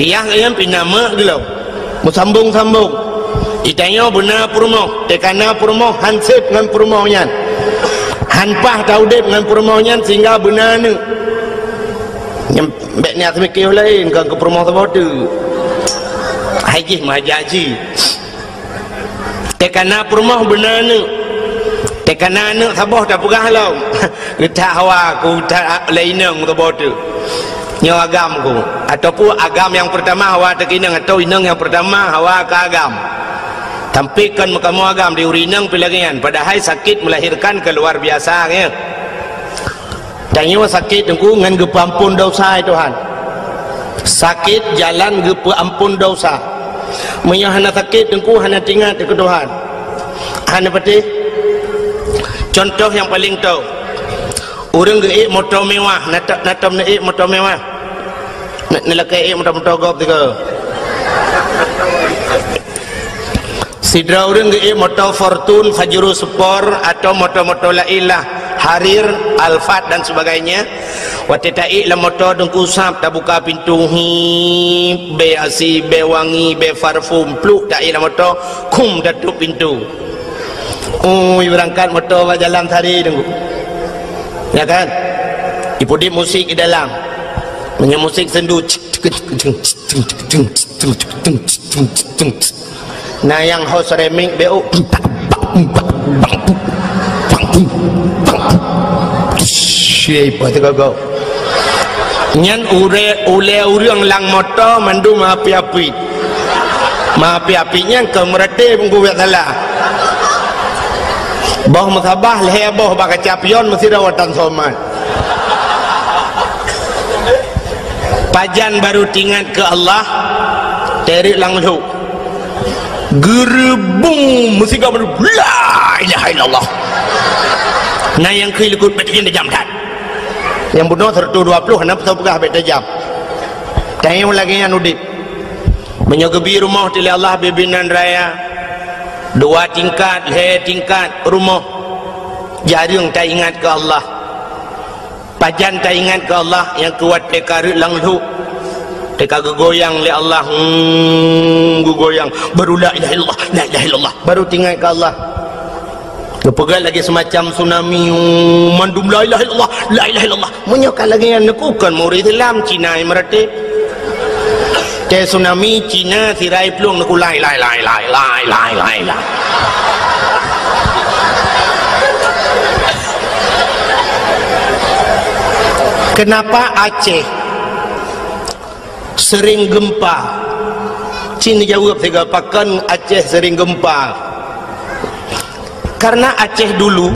Iyah yang pinama dulu bersambung-sambung itanya benar purmo tekana purmo hansip dengan purmonya hanpah taudip dengan purmonya sehingga benar ni nyembek ni asmikih lain ke purmo sabodu haji mahaji tekana purmo benar ni tekana ni saboh tak pegah lau letak hawa ku tak lainang sabodu nyo agam ku ataupun agam yang pertama hawa tak inang atau inang yang pertama hawa ke agam tampilkan kamu agam di urinang pelagian padahal sakit melahirkan keluar biasa ya tanya sakit tengku ngan gepampun dosa Tuhan sakit jalan gepampun dosa menyahana sakit tengku hana tinggal ke Tuhan hana peti contoh yang paling tahu orang geik motor mewah natam neik motor mewah nelakai motor gop tiga sidra orang geik motor Fortune Fajro Sport atau motor-motor lailah Harir Alphard dan sebagainya waktu taik lah motor dengku sap tak buka pintu be asi be wangi be parfum pluk taik lah motor kum datuk pintu berangkat motor jalan tadi dengku ya kan ibu di musik di dalam punya musik sendu nah yang host remix BO siapa tu kau nyan ule urang lang motor mandu maapi-api maapi-apinya ke merate penggugat salah bawah musabah leher bawah baka capion mesti rawatan soman pajan baru tingkat ke Allah terik langsung gerebung mesti kau baru la ilaha illallah nah yang kelikut betul jam dah yang bunuh 120 hendak tahu pegah betul jam tanya lagi yang udip menyogebi rumah tili Allah bebinan raya 2 tingkat tingkat rumah jarang tak ingat ke Allah pajan tak ingat ke Allah yang kuat tekarit langlu teka goyang le Allah goyang baru la ilaha illallah la ilaha illallah baru tinggal ke Allah kepegal lagi semacam tsunami mandum la ilaha illallah la ilaha illallah menyokal lagi yang nekukan murid Islam Cina yang merati te tsunami Cina sirai pelung neku la ilaha illallah kenapa Aceh sering gempa Cina jawab tiga pakan Aceh sering gempa karena Aceh dulu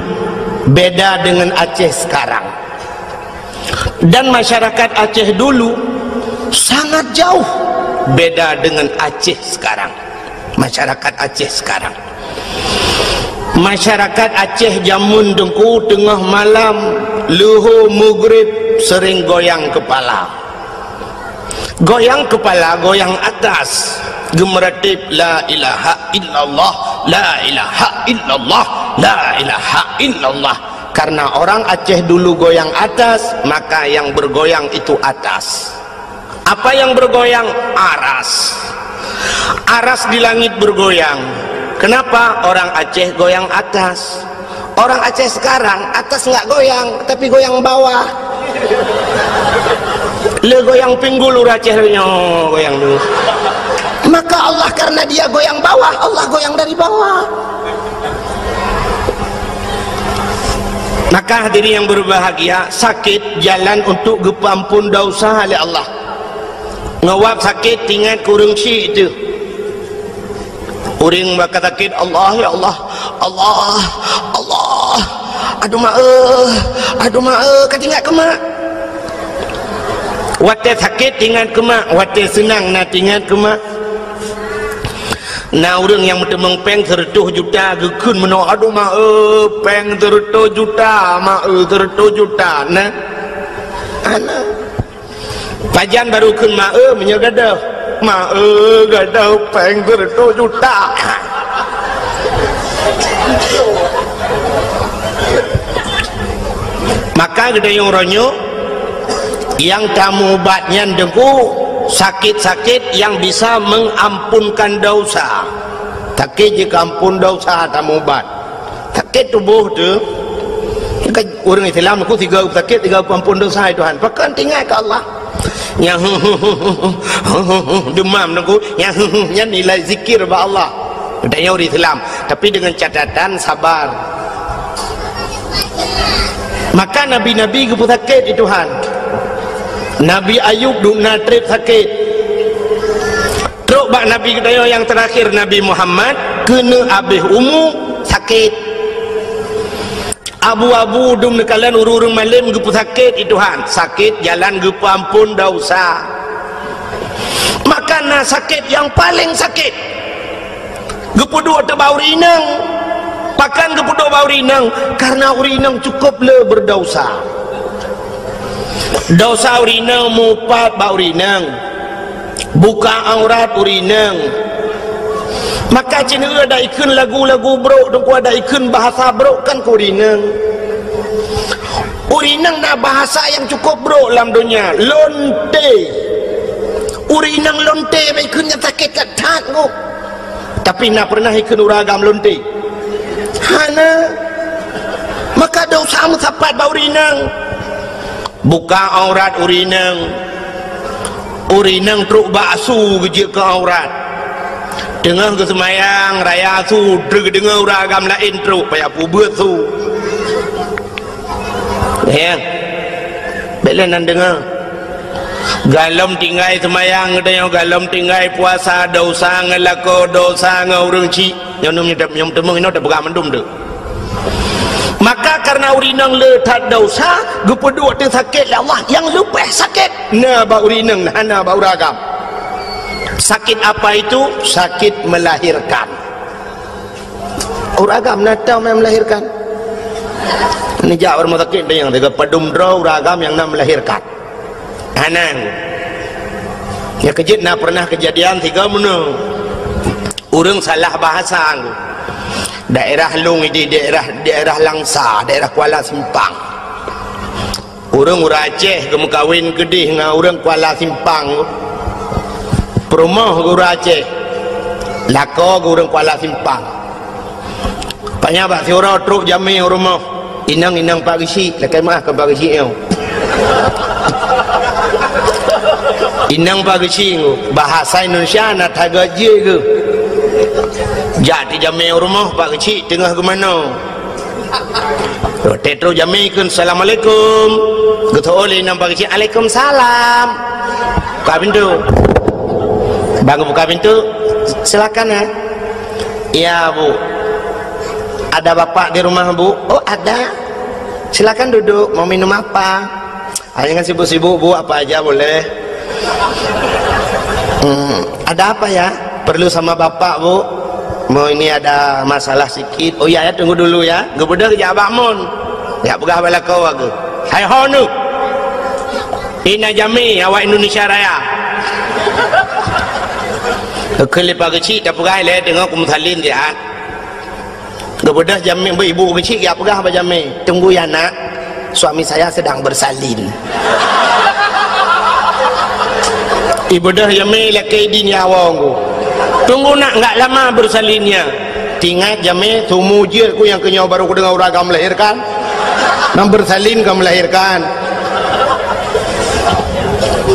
beda dengan Aceh sekarang dan masyarakat Aceh dulu sangat jauh beda dengan Aceh sekarang masyarakat Aceh sekarang masyarakat Aceh jamun dengku tengah malam luhur maghrib sering goyang kepala goyang atas gemeratip la ilaha illallah la ilaha illallah la ilaha illallah karena orang Aceh dulu goyang atas maka yang bergoyang itu atas apa yang bergoyang aras di langit bergoyang kenapa orang Aceh goyang atas orang Aceh sekarang atas nggak goyang tapi goyang bawah le goyang pinggul Acehnya goyang dulu maka Allah karena dia goyang bawah Allah goyang dari bawah maka hadirin yang berbahagia sakit jalan untuk gepampun dosa oleh Allah ngawap sakit tinggal kurang si itu orang bakal sakit Allah ya Allah Allah Allah aduh maaf ketinggal ke mak wate sakit tinggal ke mak wate senang nak tinggal ke mak nah orang yang mentemeng peng 100 juta gekun meno aduh maaf peng 100 juta maaf 100 juta nah ana pajan baru kun maaf menyegadah maaf gadah peng 100 juta maka gede yang ronyo yang tamu batnya dengku sakit-sakit yang bisa mengampunkan dosa. Sakit jika ampun dosa tak ubat. Sakit tubuh tu orang Islam aku 3 sakit 3 ampun dosa Tuhan. Pakan tinggal ke Allah. Yang demam aku yang nilai zikir ba Allah. Udahnya orang Islam, tapi dengan catatan sabar. Maka nabi-nabi ke sakit itu Tuhan. Nabi Ayub duna trip sakit. Teruk bak nabi kita yang terakhir Nabi Muhammad kena habis umur sakit. Abu-abu dum nekalan urung malam gepu sakit itu Tuhan. Sakit jalan gepu ampun dosa. Maka na sakit yang paling sakit. Gepu dua tebau rinang. Pakan gepu dua bau rinang karena urinang cukup le berdosa. Dosa urinang mupat bau rinang. Buka aurat urinang. Maka cina ada ikun lagu-lagu bro dan ku ada ikun bahasa bro kan ku urinang. Urinang na bahasa yang cukup bro dalam dunia. Lonte. Urinang lonte ikunnya sakit kat takut. Tapi nak pernah ikun uragam lonte. Hana. Maka dosa musapat bau urinang. Buka aurat urinang. Urinang truk baksu kerja ke aurat. Dengar ke semayang raya su dengar uragam lain truk payah pubut su. Ya. Belen nan dengar. Galom tinggal semayang ada galom tinggal puasa dosa ngelako dosa ngurung ci. Yang temung ini dah pegang mendum tu. Maka karena urinang letak dosa gepedua tu sakit ya Allah yang lupa sakit na ba urinang hana ba uragam. Sakit apa itu? Sakit melahirkan. Uragam na tahu melahirkan. Ini jauh rumah sakit yang tiga pedum draw uragam yang nak melahirkan. Hanang. Ya kejut na pernah kejadian 3 menung. Urang salah bahasa aku. Daerah Long ini daerah Langsa, daerah Kuala Simpang. Orang Aceh ke kawin kedih dengan orang Kuala Simpang. Perumah ke orang Aceh. Lako ke orang Kuala Simpang. Banyak bak siora truk jami rumah. Inang Pak Risi, lekai mah ke Pak Risi yo. Inang Pak Risi bahasa Indonesia nak tagaje ke. Jadi jami rumah Pak Kecik tengah ke mana? Tetro jami kun assalamualaikum. Geto oleh nam Pak Kecik Waalaikumsalam. Buka pintu. Bang buka pintu. Silakan ya. Iya Bu. Ada bapak di rumah Bu? Oh ada. Silakan duduk. Mau minum apa? Hanya kan sibuk-sibuk Bu apa aja boleh. Ada apa ya? Perlu sama bapak Bu? Mau ini ada masalah sikit. Oh ya tunggu dulu ya. Gebedah ke Abah Mun. Ya pegah bala kau aku. Hai honu. Ina jami awak Indonesia Raya. Kelip Kecik dah pegah le tengok kum salin dia. Gebedah jami ibu Kecik ya pegah apa jami. Tunggu ya nak. Suami saya sedang bersalin. Ibu dah jami laki di nyawang. Tunggu nak enggak lama bersalinnya. Tinggal jami tumu je aku yang kenyau baru aku dengar uragam melahirkan. Nam bersalin ke melahirkan.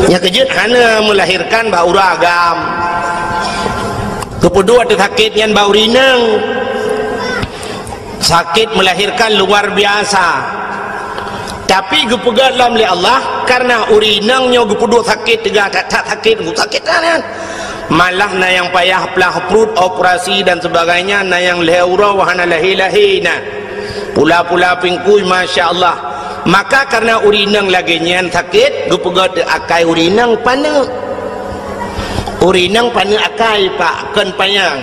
Ya kejut hana melahirkan ba uragam. Kepedua tu sakit yang bau rinang. Sakit melahirkan luar biasa. Tapi gepegat dalam oleh Allah karena urinangnya gepedua sakit tiga tak sakit sakit kan. Malah na yang payah pelah perut operasi dan sebagainya na yang leura wahana lahi-lahina pula-pula pingkui Masya Allah. Maka karena urinang lagi nyan sakit gupegat akai urinang pana akai pak kan payang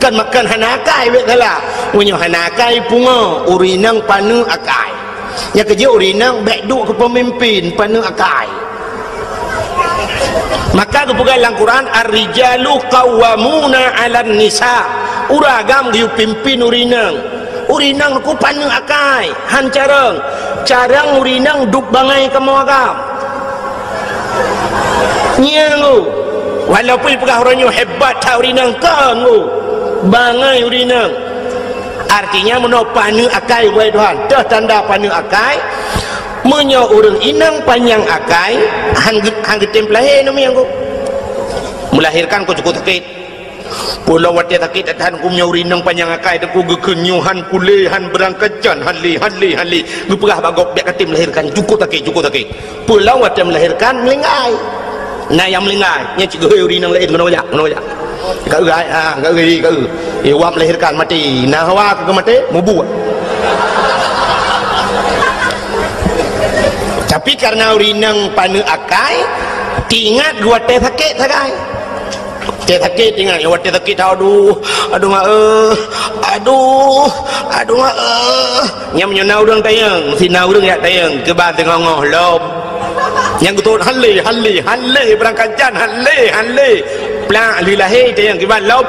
kan makan hana akai betala punyo hana akai punga urinang pana akai ya kerja urinang baik duk ke pemimpin pana akai. Maka kepegang dalam Quran ar-rijalu qawwamuna 'alan nisa. Uragam diu pimpin urinang. Urinang ku paneng akai, han carang urinang duk bangai kamu agam. nyangu walaupun pegah orangnya hebat tahu rinang kangu bangai urinang artinya menopanu akai wahai Tuhan dah tanda panu akai menyo urang inang panjang akai hang getem lahir nama yang melahirkan ku cukup sakit pulau wati sakit atahan ku menyo urinang panjang akai ku gekenyuhan kulehan berangkacan hali ku pegah bagok biak katim melahirkan cukup sakit pulau wati melahirkan melingai nah yang melingai nya cigo urinang lain ngono aja kau gai kau gigi kau wap melahirkan mati nah hawa ke mati mubu tapi karena urinang panu akai tingat gua teh sakit sagai teh sakit tingat gua teh sakit aduh nyam nyona urang tayang si na urang ya tayang ke ba tengah ngoh lom yang betul hale berangkat jan hale plak lilahi tayang ke ba lom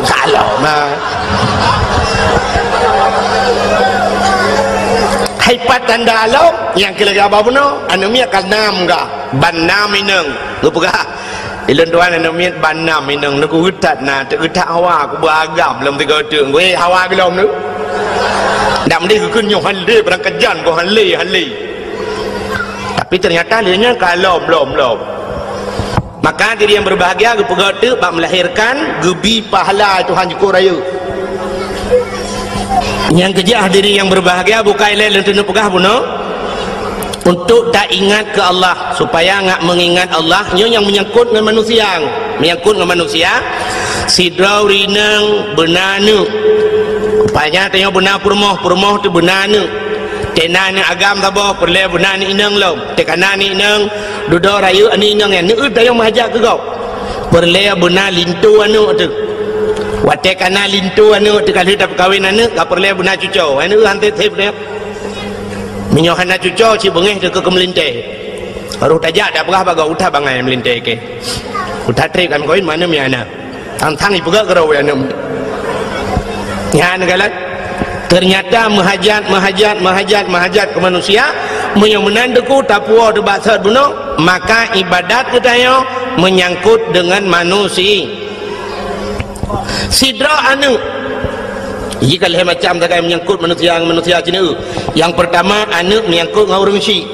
salam hai patan dalam yang kira apa puno anu mi akan nam ga banam ineng lu pega ilen tuan anu mi banam ineng nu ku utat na te utat hawa ku beragam lem tiga teung we hawa ke lom nu dam di ku kun nyo hale berangkat jan ko hale tapi ternyata lianya kalau lom maka diri yang berbahagia ku pega te bak melahirkan gebi pahala Tuhan syukur raya yang kejah diri yang berbahagia bukan lain lentu pegah puno untuk tak ingat ke Allah supaya ngak mengingat Allah nyo yang menyangkut dengan manusia sidrau rinang benanu rupanya tengok benar purmoh tu benanu tenana agam tabah perle benani inang lom tekanani inang duduk rayu ani inang yang neut tayong mahajak ke kau perle benar lintu anu tu wate kana lintu anu tekali dah kawin anu ka perle benar cucau anu hante tep dia minyo hana cucau ci bengeh de ke melinte baru tajak dah berah baga utah bangai melinte ke utah trek kan kawin mana mi ana tang ibu ga kerau anu nya negala ternyata menghajat ke manusia menandaku tapuo de basat buno maka ibadat kita yo menyangkut dengan manusia sidra anu jika leh macam tak menyangkut manusia cina yang pertama anu menyangkut dengan orang si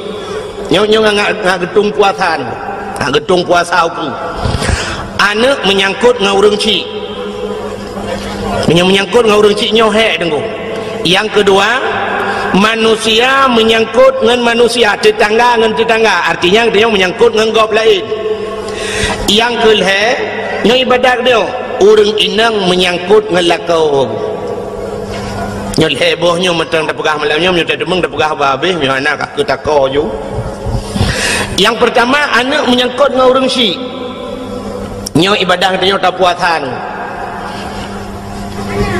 nyo ngak getung puasan getung puasa aku anu menyangkut dengan orang si menyangkut dengan orang si nyo he dengku yang kedua manusia menyangkut dengan manusia tetangga dengan tetangga artinya dia menyangkut dengan gop lain yang kelhe nyo ibadat dia urang inang menyangkut dengan lakau nyo hebohnya mentang dah pegah malamnya nyo tak demeng dah pegah habis nyo anak aku takau ju yang pertama anak menyangkut dengan urang si nyo ibadah dia tak puasan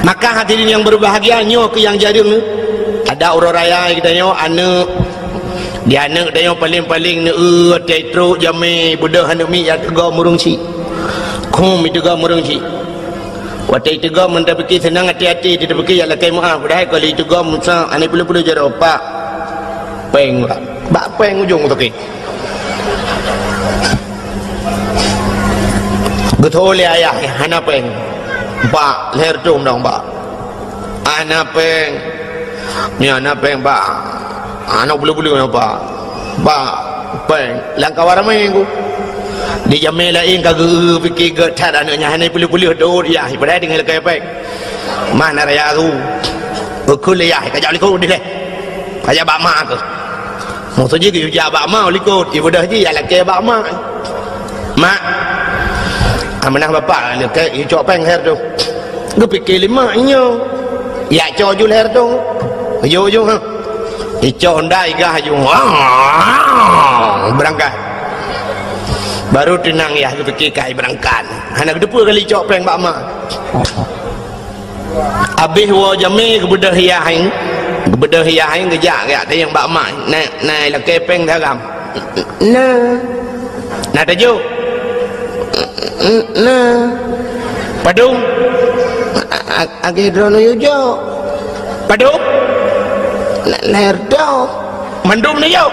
maka hadirin yang berbahagia nyo ke yang jaring ada urang raya kita nyo anak dia anak dia paling tetro jame budak anak mi ya tega murung si kum itu ga murung si waktu itu ga mentah fikir senang hati-hati tidak fikir ya lakai maaf dah kalau itu ga musa ane perlu jadi opak peng bak peng ujung tu ke betul ayah hana peng ba leher dong dong ba ana peng ni ana peng ba ana bulu-bulu apa ba peng langkah waramai ku di jamai lain kagak fikir ke tat anaknya hanya bulu-bulu dor ya ibadah dengan lekai peng mana raya tu bekul ya kajak likut dia kajak bak mak ke maksudnya ke kajak bak mak likut ibadah je ya lekai bak mak mak amanah bapak lekai cok peng her tu gue fikir lima nyo ya cok ju her tu yo ha cok ndai gah ju berangkat baru tenang ya gue fikir kai berangkat hana kedua kali cok peng bak mak habis wo jame kebedah hiahin kejak ya ada yang bak mak nai lekai peng dalam nah tajuk padung agi drono yujo padung leher do mandum ni yo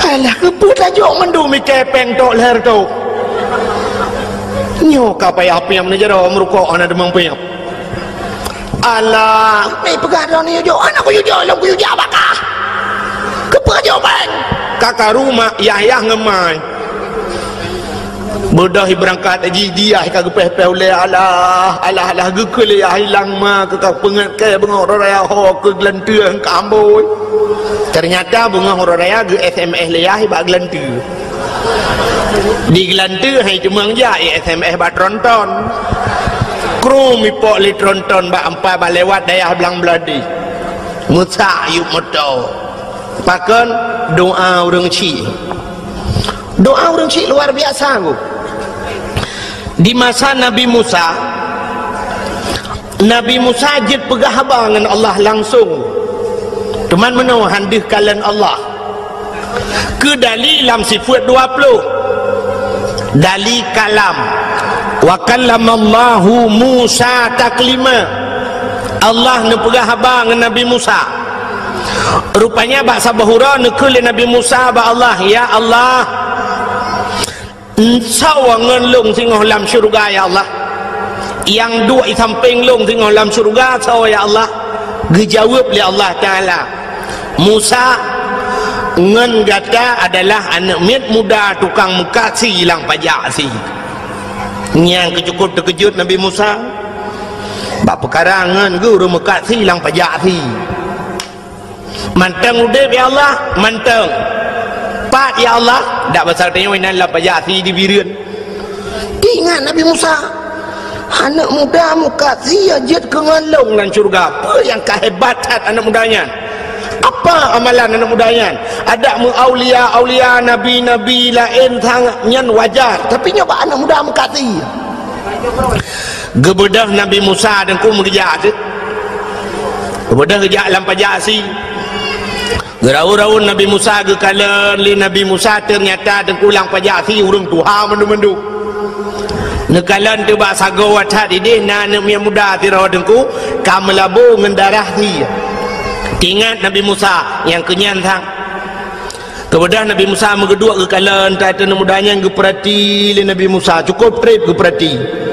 alah kebut aja mendu mi kepeng tok leher tok nyo ka pay api am najaro merukok ana demang payap alah mai pegadon ni jo anak ko jo long ko jo bakah kepa jo bang kakak rumah yah ngemai bodoh berangkat haji dia kagak peh-peh oleh alah gekul ya hilang ma kakak pengat ke bengok raya ho ke gelantuang kamboi ternyata bunga raya ge SMS leyah ba gelantu di gelantu hai cumang ja SMS ba tronton kru mi pok li tronton ba ampai ba lewat dayah belang beladi musa yuk moto pakon doa urang ci luar biasa aku di masa Nabi Musa jid pegah dengan Allah langsung teman menau handih kalian Allah ke dalam sifat 20 dali kalam wa kallamallahu Musa taklima Allah ne pegah dengan Nabi Musa rupanya bahasa bahura nekul Nabi Musa ba Allah ya Allah sawangan long singoh lam syurga ya Allah yang dua di samping long singoh lam syurga saw ya Allah dijawab oleh Allah Ta'ala Musa ngen gata adalah anak mit muda tukang mekasi hilang pajak si yang kecukup terkejut Nabi Musa bak perkara ngen guru mekasi hilang pajak si manteng udah ya Allah manteng pat ya Allah dak besar tanya winan la pajak si di birian ingat Nabi Musa anak muda mukasi ajat ke ngalong dan syurga apa yang kehebatan anak mudanya apa amalan anak mudanya ada mu aulia nabi lain tangan wajar tapi nyoba anak muda mukasi gebedah Nabi Musa dan ku mengejar gebedah kerja alam pajak si gerau-rau Nabi Musa ke kala li Nabi Musa ternyata dengkulang pajak si urung tuha mendu-mendu nekalan tu bak sago watat ide na anak muda tira dengku kamelabu ngendarah si ingat Nabi Musa yang kenyan sang kemudian Nabi Musa megedua ke kala tata mudanya geperati li Nabi Musa cukup trip geperati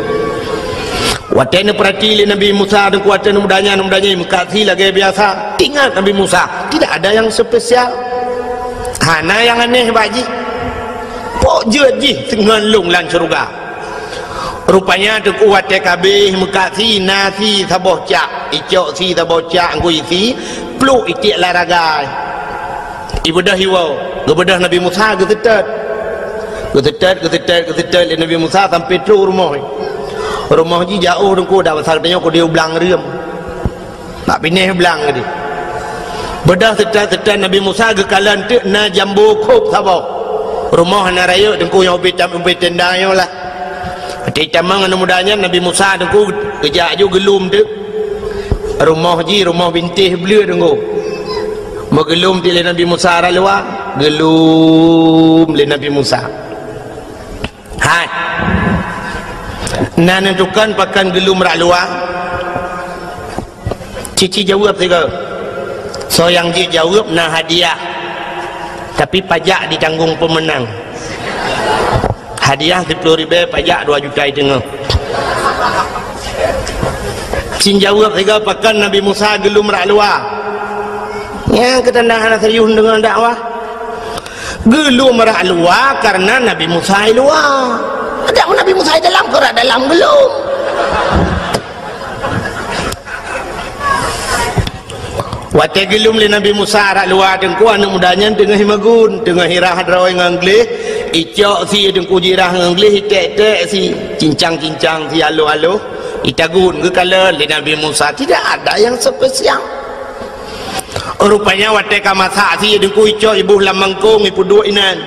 watena perhati li Nabi Musa dan kuatan mudanya mengkasi lagi biasa ingat Nabi Musa tidak ada yang spesial hana yang aneh baji pok je dengan lung lan syurga rupanya tu kuat TKB mengkasi nasi saboh cak icok si saboh cak ngui si pluk itik laragai ibadah hiwau ibadah Nabi Musa getetet li Nabi Musa sampai tu rumah ji jauh dengku dah pasal tanya aku dia belang riam nak pindah belang tadi bedah setan Nabi Musa ke kalan tu na jambu kop sabau rumah na raya dengku yang ubi tenda yo lah hati tamang anu mudanya Nabi Musa dengku kejak ju gelum tu rumah bintih belia dengku mau gelum di Nabi Musa ra luar gelum le Nabi Musa hai na nentukan pakan gelum rak luar cici jawab tiga so yang dia jawab na hadiah tapi pajak ditanggung pemenang hadiah 10.000 pajak 2 juta tengah cin jawab tiga pakan Nabi Musa gelum rak luar yang ketendahan serius dengan dakwah gelum rak luar karena Nabi Musa luar ada Nabi Musa dalam kerak dalam belum wate gelum li Nabi Musa rak luar dengku anak mudanya tengah himagun tengah hirah hadrawai nganglih icok si dengku jirah nganglih tek si cincang si alo itagun ke kala li Nabi Musa tidak ada yang spesial rupanya wate kamasa si dengku icok ibu lamangkung ibu dua inan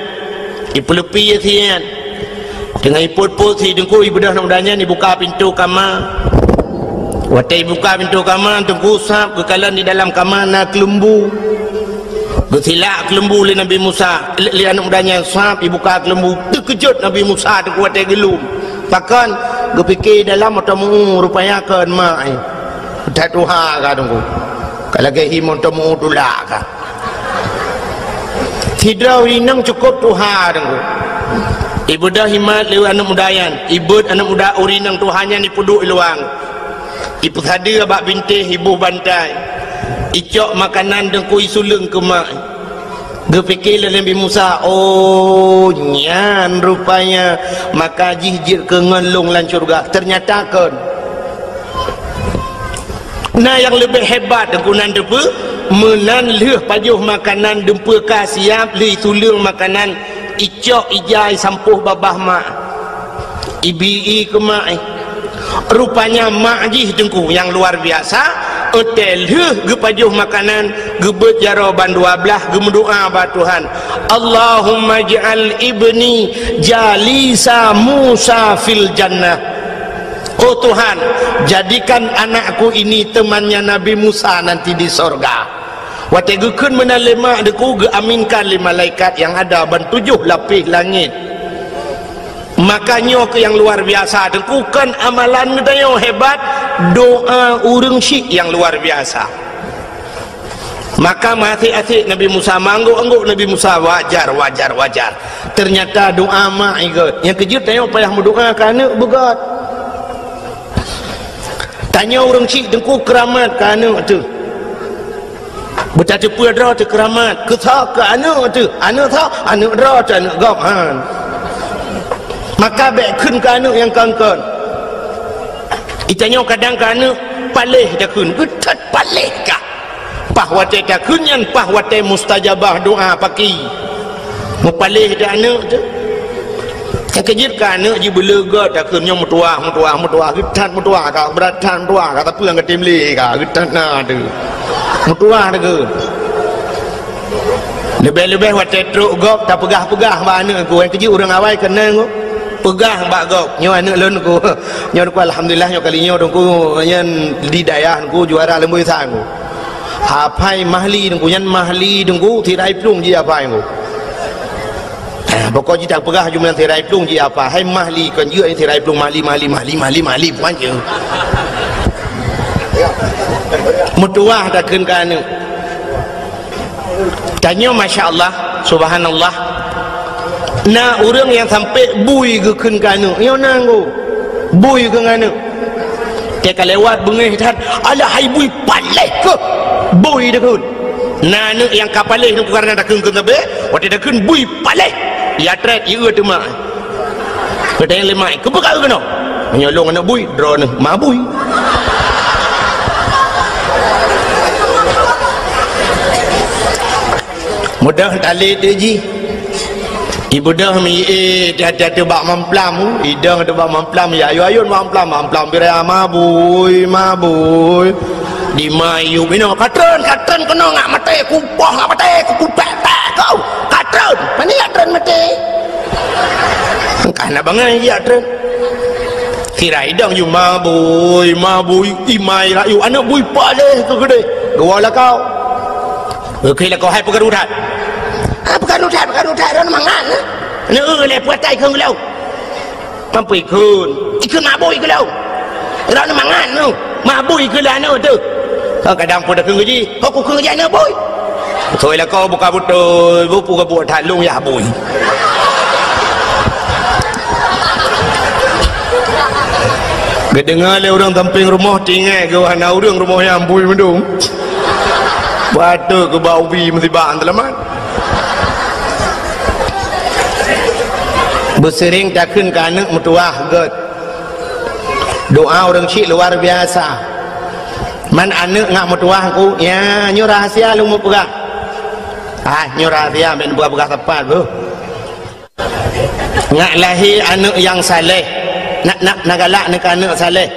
ibu lepi sian dengan iput-put si dengku ibu dah mudanya ni buka pintu kamar watai buka pintu kamar tengku sap kekalan di dalam kamar na kelembu bersilak kelembu li Nabi Musa li anak mudanya sap dibuka kelembu terkejut Nabi Musa tengku watai gelum takkan gepikir dalam atamu rupanya kan mai tak tuha ka tengku kalau ke himon temu tulak ka tidak winang cukup Tuhan ibu dah himat lewa anak mudayan ibu anak muda urinang Tuhannya ni puduk iluang ibu tadi abak bintih ibu bantai icok makanan dengku isulung ke mak dia fikir Nabi Musa oh nyan rupanya maka jihjir ke ngelung lan syurga ternyata kan nah yang lebih hebat dengkunan depa menan leh pajuh makanan dempa ka siap li sulung makanan icok ijai sampuh babah mak ibi ke mak rupanya mak jih dengku yang luar biasa hotel ge pajuh makanan gebet jaroban 12 gemendoa ba Tuhan Allahumma ja'al ibni jalisa Musa fil jannah oh Tuhan jadikan anakku ini temannya Nabi Musa nanti di sorga wate gekeun meunang lema deku ge aminkan li malaikat yang ada ban 7 lapis langit makanya ke yang luar biasa dengkukan amalan dayo hebat doa urang syik yang luar biasa maka mati-ati Nabi Musa mangguk-angguk Nabi Musa wajar ternyata doa mak yang kejut dayo payah berdoa kerana begat tanya urang syik dengku keramat kerana tu bercata pula tu keramat ketha ke anak tu anak tha anak dra tu anak gop han maka baik kun ke anak yang kangkon itanya kadang ke anak palih dah kun getat palih kah pahwate dah kunyan pahwate mustajabah doa paki mupalih dah anak tu yang kejit ke anak je belega dah kun yang mutuah getat mutuah kah beratan mutuah kah tapi yang ketimli kah getat na tu mutuah dah ke lebih-lebih wate truk gop tak pegah-pegah ba anak aku yang kejit orang awal kenal aku pegah mbak gop nyo anak lon ku nyo ku alhamdulillah nyo kali nyo dongku nyen di dayah ku juara lembu sang ku hapai mahli dongku nyen mahli dongku tirai plung ji apa ku pokok ji tak pegah jumlah tirai plung ji apa hai mahli kan je tirai plung mahli puan je mutuah dah keun ka anu tanya masya-Allah subhanallah nah orang yang sampai bui ke kun kanu yo nanggo bui ke nganu dia kalau lewat bengih tat ala hai bui paleh ke bui dah kun nah nu yang kapaleh nu karena dah kun tabe waktu dah kun bui paleh ya tret ieu tu mak kedai lemai ke bekal ke no menyolong anak bui drone ma bui mudah tali tu ji ibu dah mi dia bak mamplam idang ada bak mamplam ya ayo mamplam birai mabui di mayu bino katron kena ngak mati kumpah ngak mati kupek kau katron mana ya tron mati kana bangai ya tron kira idang you mabui imai rayu anak bui paleh ke gede gawala kau okey lah kau hai pegarudat ron mangan ne le puatai khung lau mampu ikun mabui ke lau ron mangan nu mabui ke la nu tu kau kadang pun dah khung ji kau khung ji na bui thôi là kau buka betul buka buat halung ya bui dengar le orang tamping rumah tinggal ke ana orang rumah yang bui mendung batu ke bau bi mesti bang telaman bersering takun ke anak mutuah god doa orang syik luar biasa man anak ngak mutuah ku ya nyo rahasia lu mau pegang nyo rahasia ben buat pegang tepat bu ngak lahir anak yang saleh nak galak nak anak saleh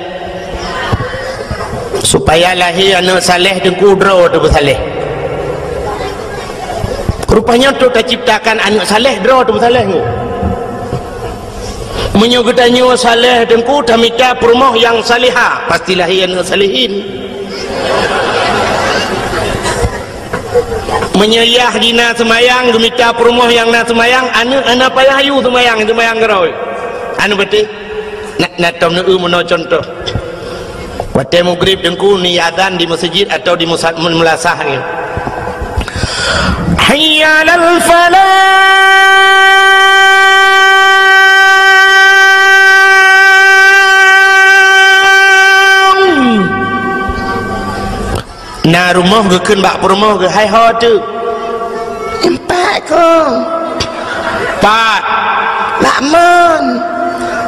supaya lahir anak saleh dengku dro tu saleh rupanya tu terciptakan anak saleh dro tu saleh tu menyugutannya saleh dengku tamita perumah yang salihah pastilah yang salihin menyayah dina semayang gemita perumah yang na semayang anak payah ayu semayang geroi anu betul nak tom nu mono contoh waktu maghrib dengku ni azan di masjid atau di mulasah ni. Hayya 'alal falah. Na rumah ke keun bak rumah ke hai ho tu. Empat ko. Pak. Lakman.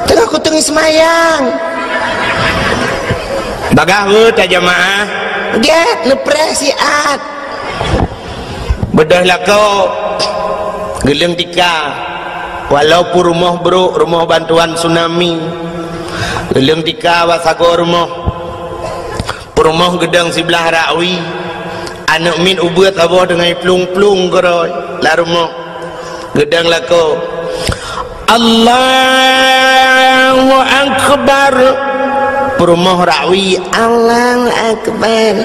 Tengah aku tengah semayang. Bagah ke tak jamaah? Get lepres siat. Bedah lah kau. Geleng tika. Walaupun rumah buruk, rumah bantuan tsunami. Geleng tika wasago rumah. Rumah gedang sebelah rakwi anak min ubat abah dengan pelung-pelung keroi la rumah gedang lako Allahu Akbar rumah rakwi Allahu Akbar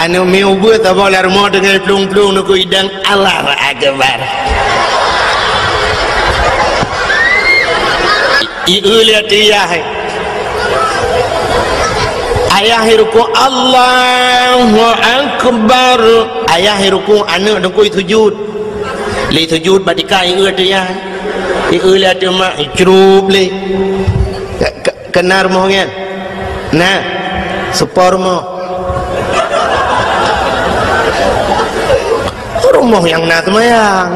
anak min ubat abah la rumah dengan pelung-pelung nak idang Allahu Akbar lihat dia ayah ruku Allahu Akbar ayah ruku anak dengku sujud li sujud badika dia lihat dia mak icrub li kenar mohnya nah sepor moh rumah yang nak semayang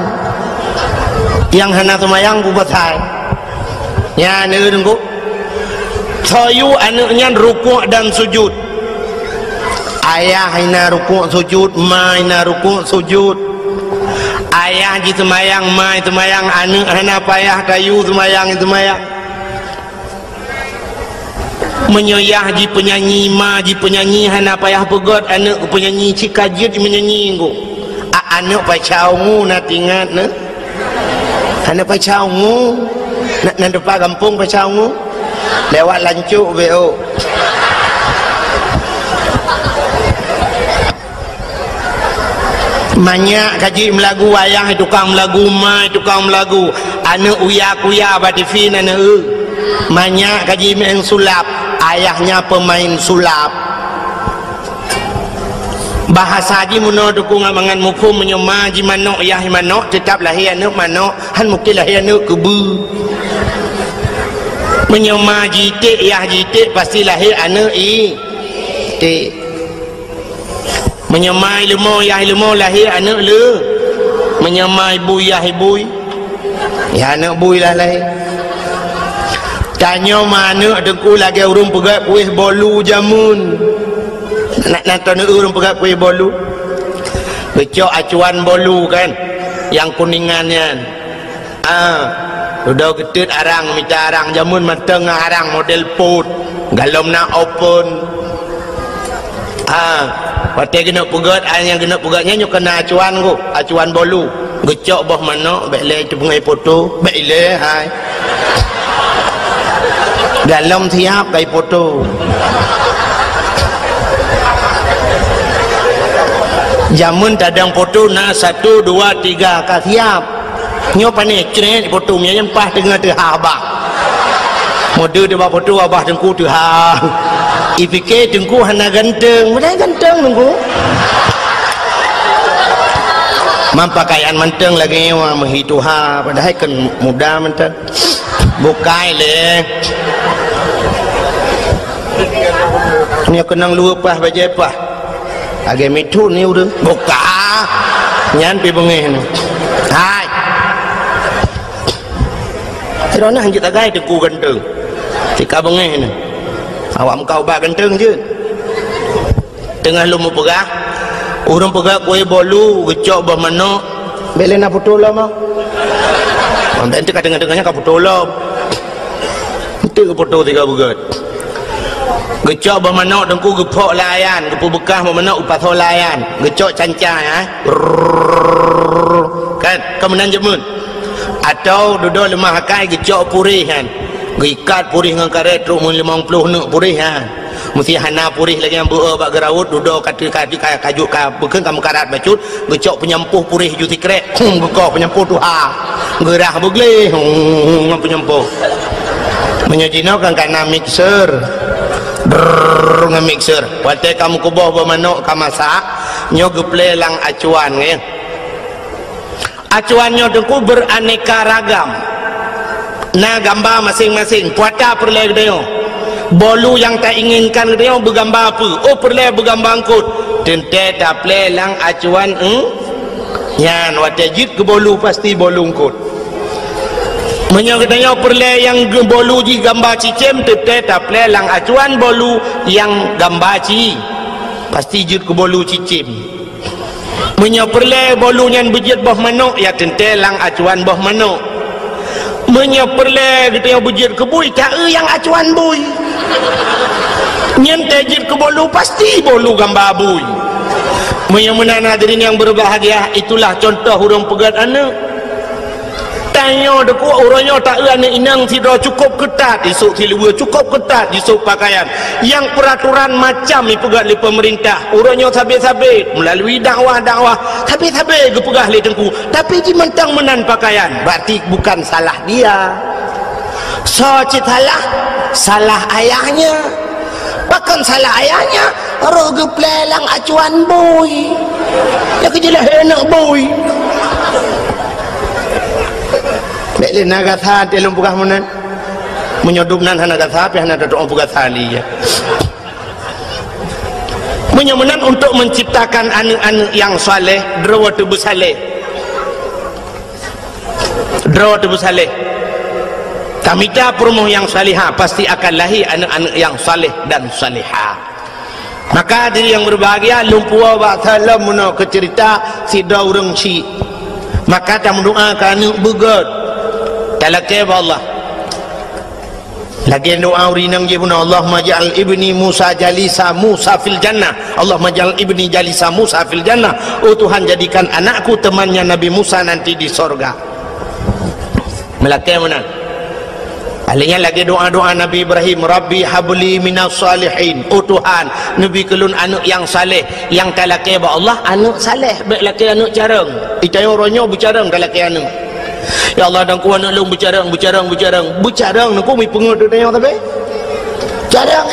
yang hana semayang ku batai ya ni dengku sayu anaknya rukuk dan sujud ayah ina rukuk sujud ma ina rukuk sujud ayah ji semayang ma semayang anak hana payah kayu semayang menyoyah ji penyanyi ma ji penyanyi hana payah pegot anak penyanyi cikajut menyanyi nggo anak pacau ngu nak ingat ne anak pacau ngu nak depan kampung pacau ngu lewat lancuk BO banyak kaji melagu ayah tukang melagu mai tukang melagu anak uya-kuya batifin anak banyak kaji main sulap ayahnya pemain sulap bahasa haji muno dukung amangan mukum menyema ji manok ayah manok tetap lahir anak manok han mungkin lahir anak kebu menyema jitik yah jitik pasti lahir anak tik menyemai lemau yah lemau lahir anak le menyemai bui yah bui ya anak bui lah lahir tanya mana dengku lagi urung pegat kuih bolu jamun nak nonton urung pegat kuih bolu becok acuan bolu kan yang kuningannya udah ketut arang minta arang jamun mateng arang model put galom nak open Pati kena pegat yang kena pegatnya nyo kena acuan ku acuan bolu gecok boh mana bek le cepngai foto bek le hai galom siap kai foto jamun tadang foto na 1 2 3 ka siap nyo pane cret foto nya yang pas tengah tu abah mode dia buat foto abah tengku tu ipike tengku hana ganteng mana ganteng tengku mampakaian menteng lagi wa mahituha padahal kan muda menteng bukai le ni kenang lupa baca apa age mitu ni udah buka nyan pi bengeh ni hai kerana hanya tak gay tengku ganteng tika bengeh ni awak kau bak ganteng je tengah lu mau pegah urang pegah kuih bolu gecok bermano belen apa foto lah mah nanti kat tengah-tengahnya kau foto lah itu ke foto tiga begat gecok bermano dengku gepok layan gepu bekah bermano upas layan gecok cancai kan kemenan jemun atau duduk lemah hakai gecok purih kan gikat purih dengan karet truk 50 nak purih ha mesti hana purih lagi yang beu bak gerawut duduk kaju ka bekeun kamu karat bacut gecok penyempuh purih juti krek gekoh penyempuh tu ha gerah begle penyempuh menyajinokan karena mixer dengan mixer waktu kamu kubah bermanuk kamu masak nyo geple lang acuan ya acuannya tu beraneka ragam nah gambar masing-masing puata perle dia bolu yang tak inginkan dia bergambar apa oh perle bergambar angkut tente tak ple lang acuan yan waktu jit ke bolu pasti bolu angkut menyokatanya perle yang bolu ji gambar cicem tete tak ple lang acuan bolu yang gambar ci pasti jit ke bolu cicem menyoperle bolunya bujit boh manuk ya tentelang acuan boh manuk menyoperle kita yang bujit ke bui tak yang acuan bui nyente jit ke bolu pasti bolu gambar bui menyemunan hadirin yang berbahagia itulah contoh hurung pegat anak tanya deku orangnya tak anak inang tidak cukup ketat esok silua cukup ketat esok pakaian yang peraturan macam dipegat oleh pemerintah orangnya sabit-sabit melalui dakwah-dakwah sabit-sabit dipegah oleh tengku tapi di mentang menan pakaian berarti bukan salah dia so salah ayahnya bahkan salah ayahnya roh geplelang acuan boy ya kejelah enak boy Beli naga tha telung pugah munan menyodupnan naga tha pe hana doa pugah tali ya menyemenan untuk menciptakan anak-anak yang saleh drawa tubuh saleh kami tak permoh yang salihah pasti akan lahir anak-anak yang saleh dan salihah maka diri yang berbahagia lumpua wa salam muno ke cerita si daureng si maka tak mendoakan anak begat talaknya Allah lagi doa urinang je pun Allah majal ibni Musa jalisa Musa fil jannah Allah majal ibni jalisa Musa fil jannah oh Tuhan jadikan anakku temannya Nabi Musa nanti di sorga melaknya mana Alihnya lagi doa-doa Nabi Ibrahim Rabbi habli minas salihin oh Tuhan Nabi kelun anak yang saleh yang talaknya Allah anak saleh baik laki anak carang itanya orangnya bercarang talaknya anak ya Allah dan ku anak lu bercarang aku mi pengut dia tapi carang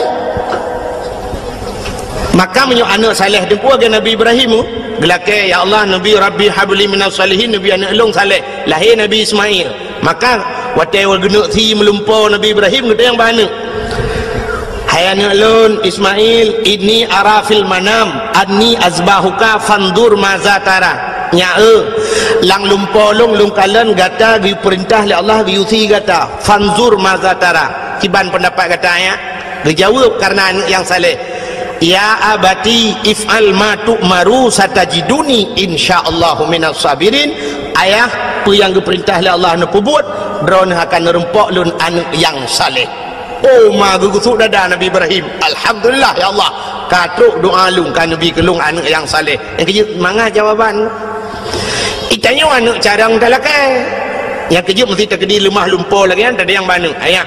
maka menyo anak saleh dengku aga Nabi Ibrahim gelake ya Allah Nabi Rabbi habli minas salihin Nabi anak long saleh lahir Nabi Ismail maka watai wa genuk thi melumpau Nabi Ibrahim gede yang bana hai anak lun Ismail ini arafil manam anni azbahuka fandur maza tara nyae lang lumpolong lungkalan gata di perintah oleh Allah diusi gata fanzur mazatara kiban pendapat kata ya dijawab karena anak yang saleh ya abati if'al ma tu'maru satajiduni insyaallah minas sabirin ayah apa yang diperintah oleh Allah nak buat drone akan nerempok lun anak yang saleh oh ma gugusuk dada Nabi Ibrahim alhamdulillah ya Allah katruk doa lung kan Nabi kelung anak yang saleh yang kejut mangah jawaban itanya anak carang talakai yang kejut mesti terkedi lemah lumpur lagi kan ada yang mana ayat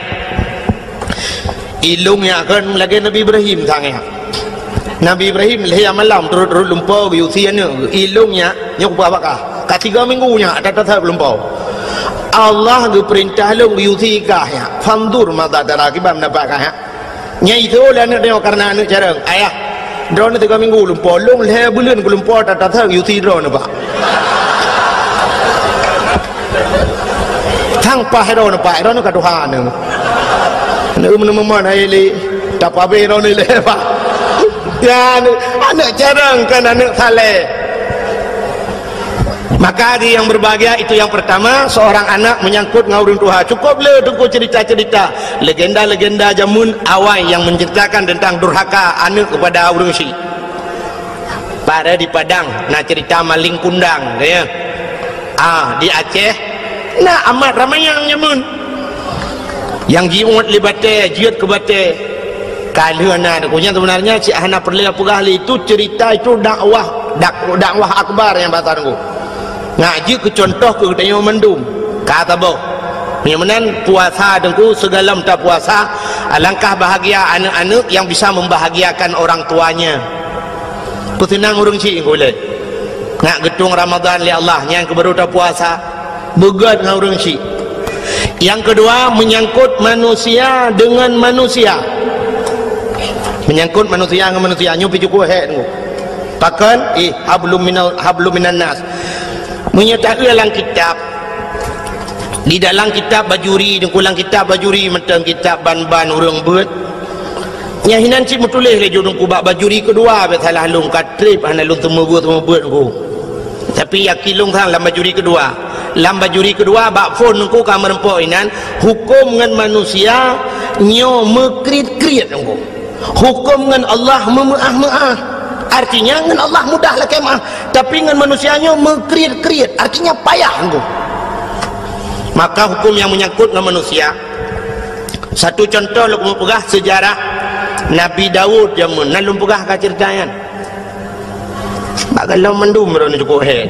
ilungnya kan lagi Nabi Ibrahim sangat Nabi Ibrahim lahir malam turut lumpur usianya ilungnya nyok bakah kat 3 minggunya ada tetap lumpur Allah berperintah lu usi kah ya fandur mata darah kibam dapat kah ya nya itu lah nak tengok karena anak carang ayah drone 3 minggu lumpur long lahir bulan ke lumpur tak tetap usi drone pak tanpa hero nak pak hero nak Tuhan nak menemuan ayli tak apa hero ni lepas ya anak jarang kan anak saleh maka hari yang berbahagia itu yang pertama seorang anak menyangkut ngawurun Tuhan cukup le tunggu cerita-cerita legenda-legenda jamun awal yang menceritakan tentang durhaka anak kepada urung si pada di Padang nak cerita maling kundang ya di Aceh nah amat ramai yang nyamun yang jiut libate jiut ke bate kalau anak punya sebenarnya si anak perlu apa itu cerita itu dakwah akbar yang batarku ngaji ke contoh ke tanya mendung kata boh menan puasa dengku segala tak puasa alangkah bahagia anak-anak yang bisa membahagiakan orang tuanya kutinang urung si boleh ngak gedung Ramadan li Allah yang kebaru tak puasa begat ngau urung si Yang kedua, menyangkut manusia dengan manusia. Menyangkut manusia dengan manusia. Nyu pi cukup hek tu. Pakan hablum minan nas. Menyatakan dalam kitab, di dalam kitab bajuri, di kulang kitab bajuri macam kitab ban-ban urang beut. Nya hinan cik metulis le judung ku bajuri kedua be salah lung katrip ana lung temu beut ku. Tapi yakilung sang lam bajuri kedua. Lam bajuri kedua bak phone ku ka merempok inan hukum dengan manusia nyo mekrit-krit ku. Hukum dengan Allah memaah-maah. Artinya dengan Allah mudahlah kemah, tapi dengan manusianya mekrit-krit, artinya payah ku. Maka hukum yang menyangkut dengan manusia, satu contoh lu pegah sejarah Nabi Daud jamun nalum pegah ka ceritanya. Bagalau mendum ro cukup he.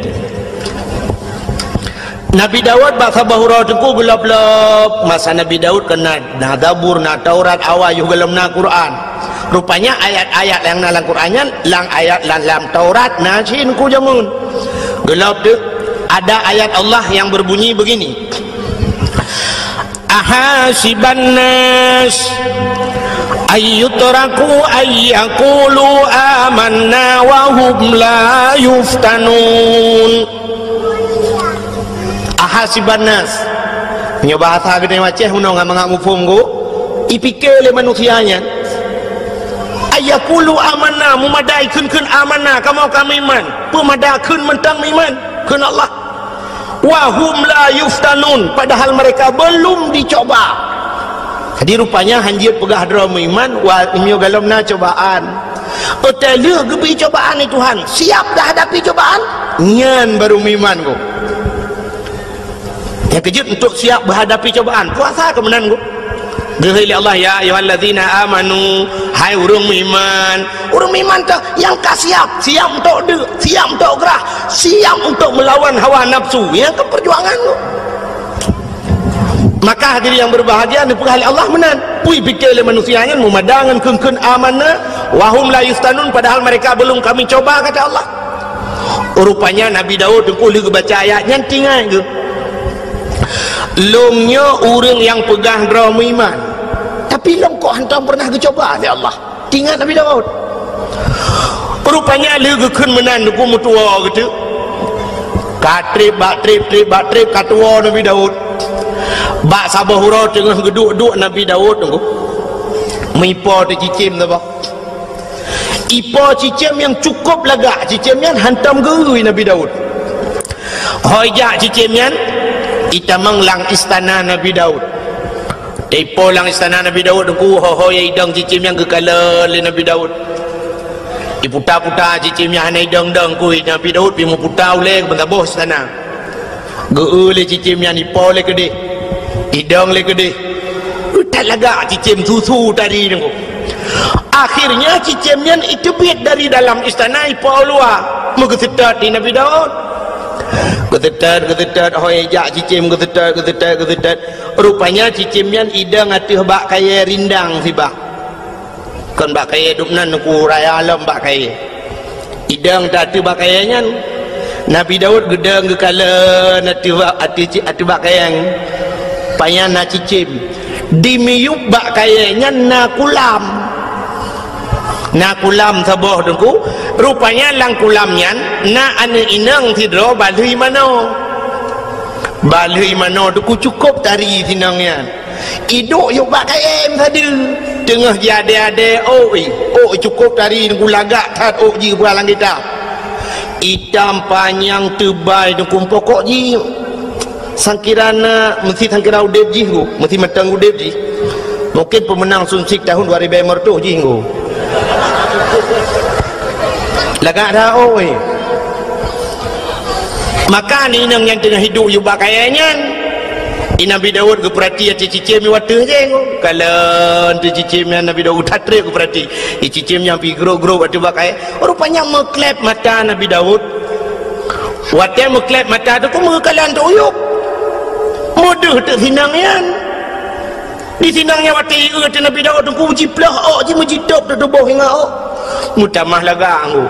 Nabi Daud bahasa bahura teku gelap-gelap masa Nabi Daud kena na Zabur na Taurat awal juga dalam na Quran. Rupanya ayat-ayat yang dalam Qurannya lang ayat dalam Taurat na cin ku jamun. Gelap tu ada ayat Allah yang berbunyi begini. Ahasiban nas ayyutraku ayyaqulu amanna wa hum la yuftanun. Ahasiban nas punya bahasa gede macam hunong ngam ngufum go ipikir le manusianya ayaqulu amanna mumadai kun amanna kamu kami iman pemadakun mentang iman kun Allah wa hum la yuftanun padahal mereka belum dicoba. Jadi rupanya hanjir pegah drama iman wa imyo galomna cobaan. Otelu gebi cobaan ni Tuhan. Siap dah hadapi cobaan? Nyan baru iman ko. Yang kejut untuk siap berhadapi cobaan. Puasa kemenan ko. Dihili Allah ya ayyuhallazina amanu hai urang iman. Urang iman tu yang siap untuk siap untuk gerah, siap untuk melawan hawa nafsu. Yang keperjuangan ko. Maka hadirin yang berbahagia ni pegah Allah menan. Pui fikir le manusianya memadangan kun amanah wa hum la yuftanun padahal mereka belum kami coba kata Allah. Rupanya Nabi Daud tu boleh baca ayatnya tinggal ke. Lomnya orang yang pegang drama iman. Tapi long kok hantam pernah kecoba ya Allah. Tinggal Nabi Daud. Rupanya le kun menan ku mutua gitu. Katrip batrip katua Nabi Daud. Bak sabahura tengah geduk-duk Nabi Daud tunggu. Mipo tu cicim tu bah. Ipo cicim yang cukup lagak, cicimnya hantam gerui Nabi Daud. Hojak cicimnya itamang lang istana Nabi Daud. Ipo lang istana Nabi Daud tunggu hohoy idang cicim yang kekala le Nabi Daud. Iputa-puta cicimnya hanai dang-dang kui Nabi Daud pi muputa ule ke bentaboh istana. Geu le cicimnya ipo le kedih. Hidang le gede. Tak lagak cicim susu tadi tu. Akhirnya cicimnya itu biat dari dalam istana ipo luar. Mengesetat di Nabi Daud. Gesetat hoi jak cicim gesetat. Rupanya cicimnya idang atih bak kaya rindang si bak. Kan bak kaya dupnan ku raya alam bak kaya. Idang tak atih bak kayanya. Nabi Daud gedang gekala atih bak kayang. Payah nak cicim dimiyuk bak kayanya nakulam saboh dengku rupanya lang kulamnya na ane inang tidro balui mano dengku cukup tari tinangnya iduk yuk bak kayem tadi tengah jade-ade cukup tari dengku lagak tat ji bualang kita hitam panjang tebal dengku pokok ji sangkirana mesti sangkira udep ji ku mesti matang udep ji mungkin pemenang sunsik tahun 2000 tu ji ku lagak dah maka ni nang yang tengah hidup you bakaiannya Nabi Daud ke perhati ati cicim mi wata je ku kalau tu cicim Nabi Daud tatrek ku perhati cicim yang pi gro-gro wata bakai rupanya meklep mata Nabi Daud wata meklep mata tu ku mengekalan tu uyuk mudah tak sinangnya di sinangnya wati kata Nabi Daud tu ku jiplah ji mejitop tu tubuh hingga mutamah lagak aku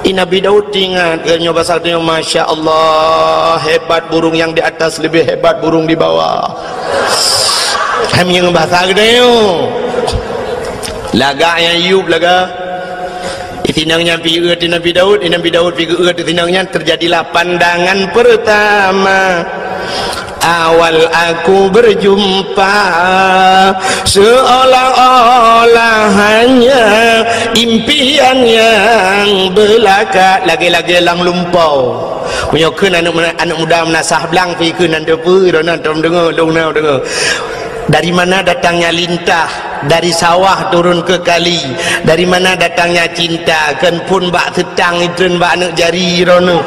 Nabi Daud ingat kerana bahasa dia, Masya Allah, hebat burung yang di atas lebih hebat burung di bawah. Kami yang bahasa dia laga yang Ayub laga itinangnya pergi ke Nabi Daud, Nabi Daud pergi ke itinangnya. Terjadilah pandangan pertama. Awal aku berjumpa seolah-olah hanya impian yang belaka. Lagi-lagi lang lumpau punya ke anak muda menasah belang pergi ke nanti apa dengar dengar dari mana datangnya lintah, dari sawah turun ke kali, dari mana datangnya cinta, kan pun bak tetang itu bak anak jari rono.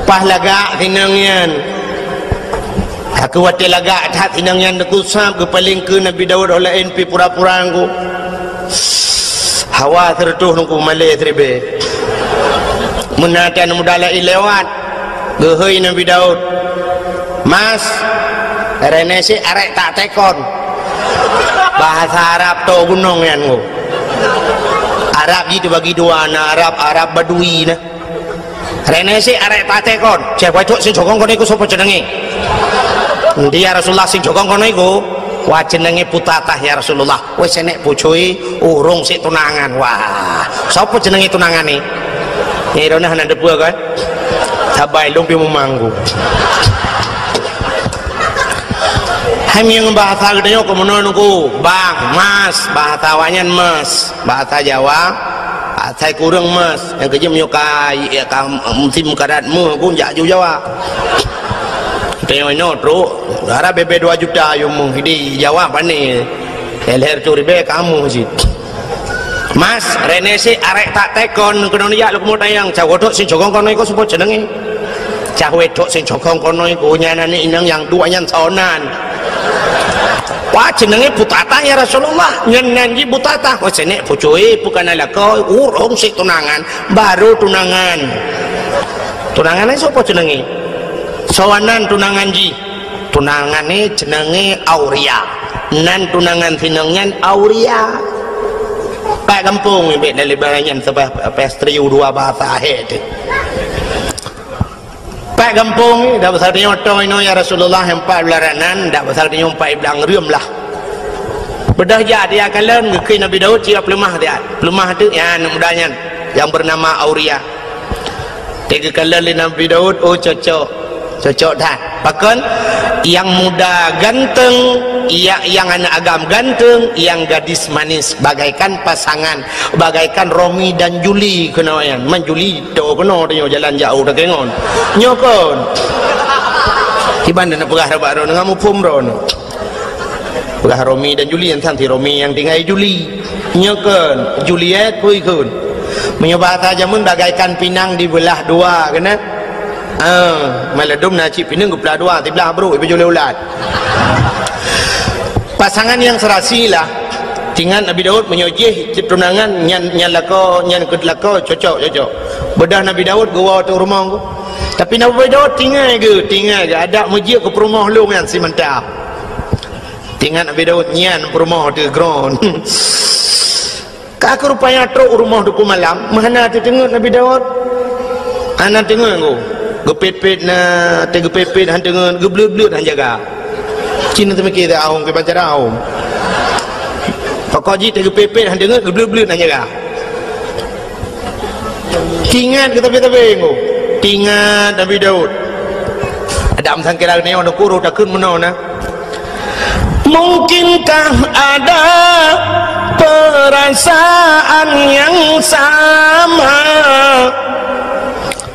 Pah lagak tinangyan aku wate lagak tak tinangyan aku sab ke paling ke Nabi Daud oleh NP pura-pura aku hawa tertuh nungku malay terbe menatan mudala lewat gehoi Nabi Daud, Mas rene si arek tak tekon bahasa Arab to gunung yan ko Arab gitu bagi dua na Arab Badui na rene si arek tak tekon cek wedok sing jogong kono iku sapa jenenge ndi ya Rasulullah sing jogong kono iku wah jenenge Putatah ya Rasulullah wis enek bojoe urung sik tunangan. Wah sapa jenenge tunangane nirone ana debu kan sabai lumpi memanggu kami yang bahasa gedenya kemudianku bang mas bahasa wanyan mas bahasa Jawa saya kurang mas yang kerja menyukai ya musim karatmu aku jak Jawa tengok ini terus darah bebe 2 juta yang menghidi Jawa pani leher curi be kamu sih mas rene si arek tak tekon kena niat lu tayang cah wedok sing jogong kono iku sapa jenenge cah wedok sing jogong kono iku nyanane inang yang duanya sonan. Wah jenenge Putatah ya Rasulullah nyanyi Putatah wah jenek bojoe bukan alaka urung sik tunangan baru tunangannya sapa jenenge sawanan tunangan ji tunangane jenenge Auria nan tunangan sinengnya Auria Pak kampung mbek dari barangan sebab pestri dua bahasa akhir Pak kampung dah besar dia otoy no ya Rasulullah empat belaranan dah besar dia empat belang rium lah bedah jadi akan len ke Nabi Daud siap lemah dia lemah tu yang mudanya yang bernama Auria tiga kali Nabi Daud oh cocok dah bahkan yang muda ganteng yang anak agam ganteng yang gadis manis bagaikan pasangan bagaikan Romi dan Juli kenawayan man Juli tu kena dia jalan jauh dah kengon nyokon tiban nak pegah rabak ron ngamu pumron pegah Romi dan Juli yang santi Romi yang tinggal Juli nyokon Juliet pun ikut menyoba tajamun bagaikan pinang dibelah dua kena maladum nacip pinang belah dua dibelah bro ibu Juli ulat pasangan yang serasi lah tinggal Nabi Daud menyojih tunangan nyan lako nyan kedlako cocok bedah Nabi Daud gua tu rumah aku tapi Nabi Daud tinggal ke ada mujia ke rumah lu yang si mentah tinggal Nabi Daud nyan rumah tu ground kak rupanya truk rumah tu malam mana tu tengok Nabi Daud anak tengok aku gepet-pet na tegepet-pet han tengok geblut-blut han jaga Cina tu mikir dah aung ke baca aung. Pokok ji tega pepet han dengar geblut-blut nak jaga. Tingat ke tapi ngo. Tingat Nabi Daud. Ada am sangkira ni orang kuru tak kun meno na. Mungkinkah ada perasaan yang sama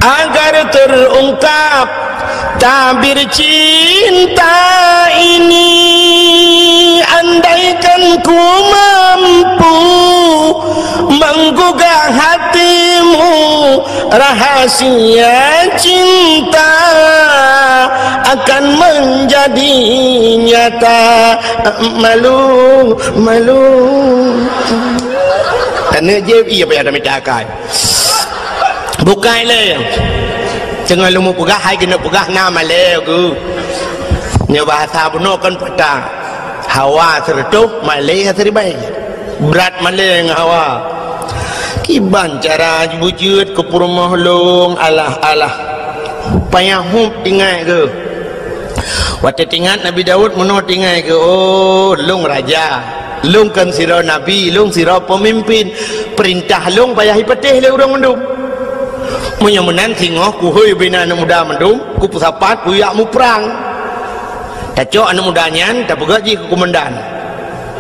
agar terungkap tabir cinta ini andaikan ku mampu menggugah hatimu rahasia cinta akan menjadi nyata malu karena je iya apa yang ada bukan le jangan lu mau pegah hai kena pegah nama le ke nya bahasa buno kan pada hawa tertutup malai terbaik berat maleng hawa kiban cara wujud ke rumah long alah payah hup tinggal ke waktu tinggal Nabi Daud menurut tinggal ke oh long raja long kan sirah Nabi long sirah pemimpin perintah long payah hipatih le orang mendum punya menan tengok ku hoi bina anak muda mendum ku pusapat ku yak mu perang tak cok anak mudanya tak pegaji ke komandan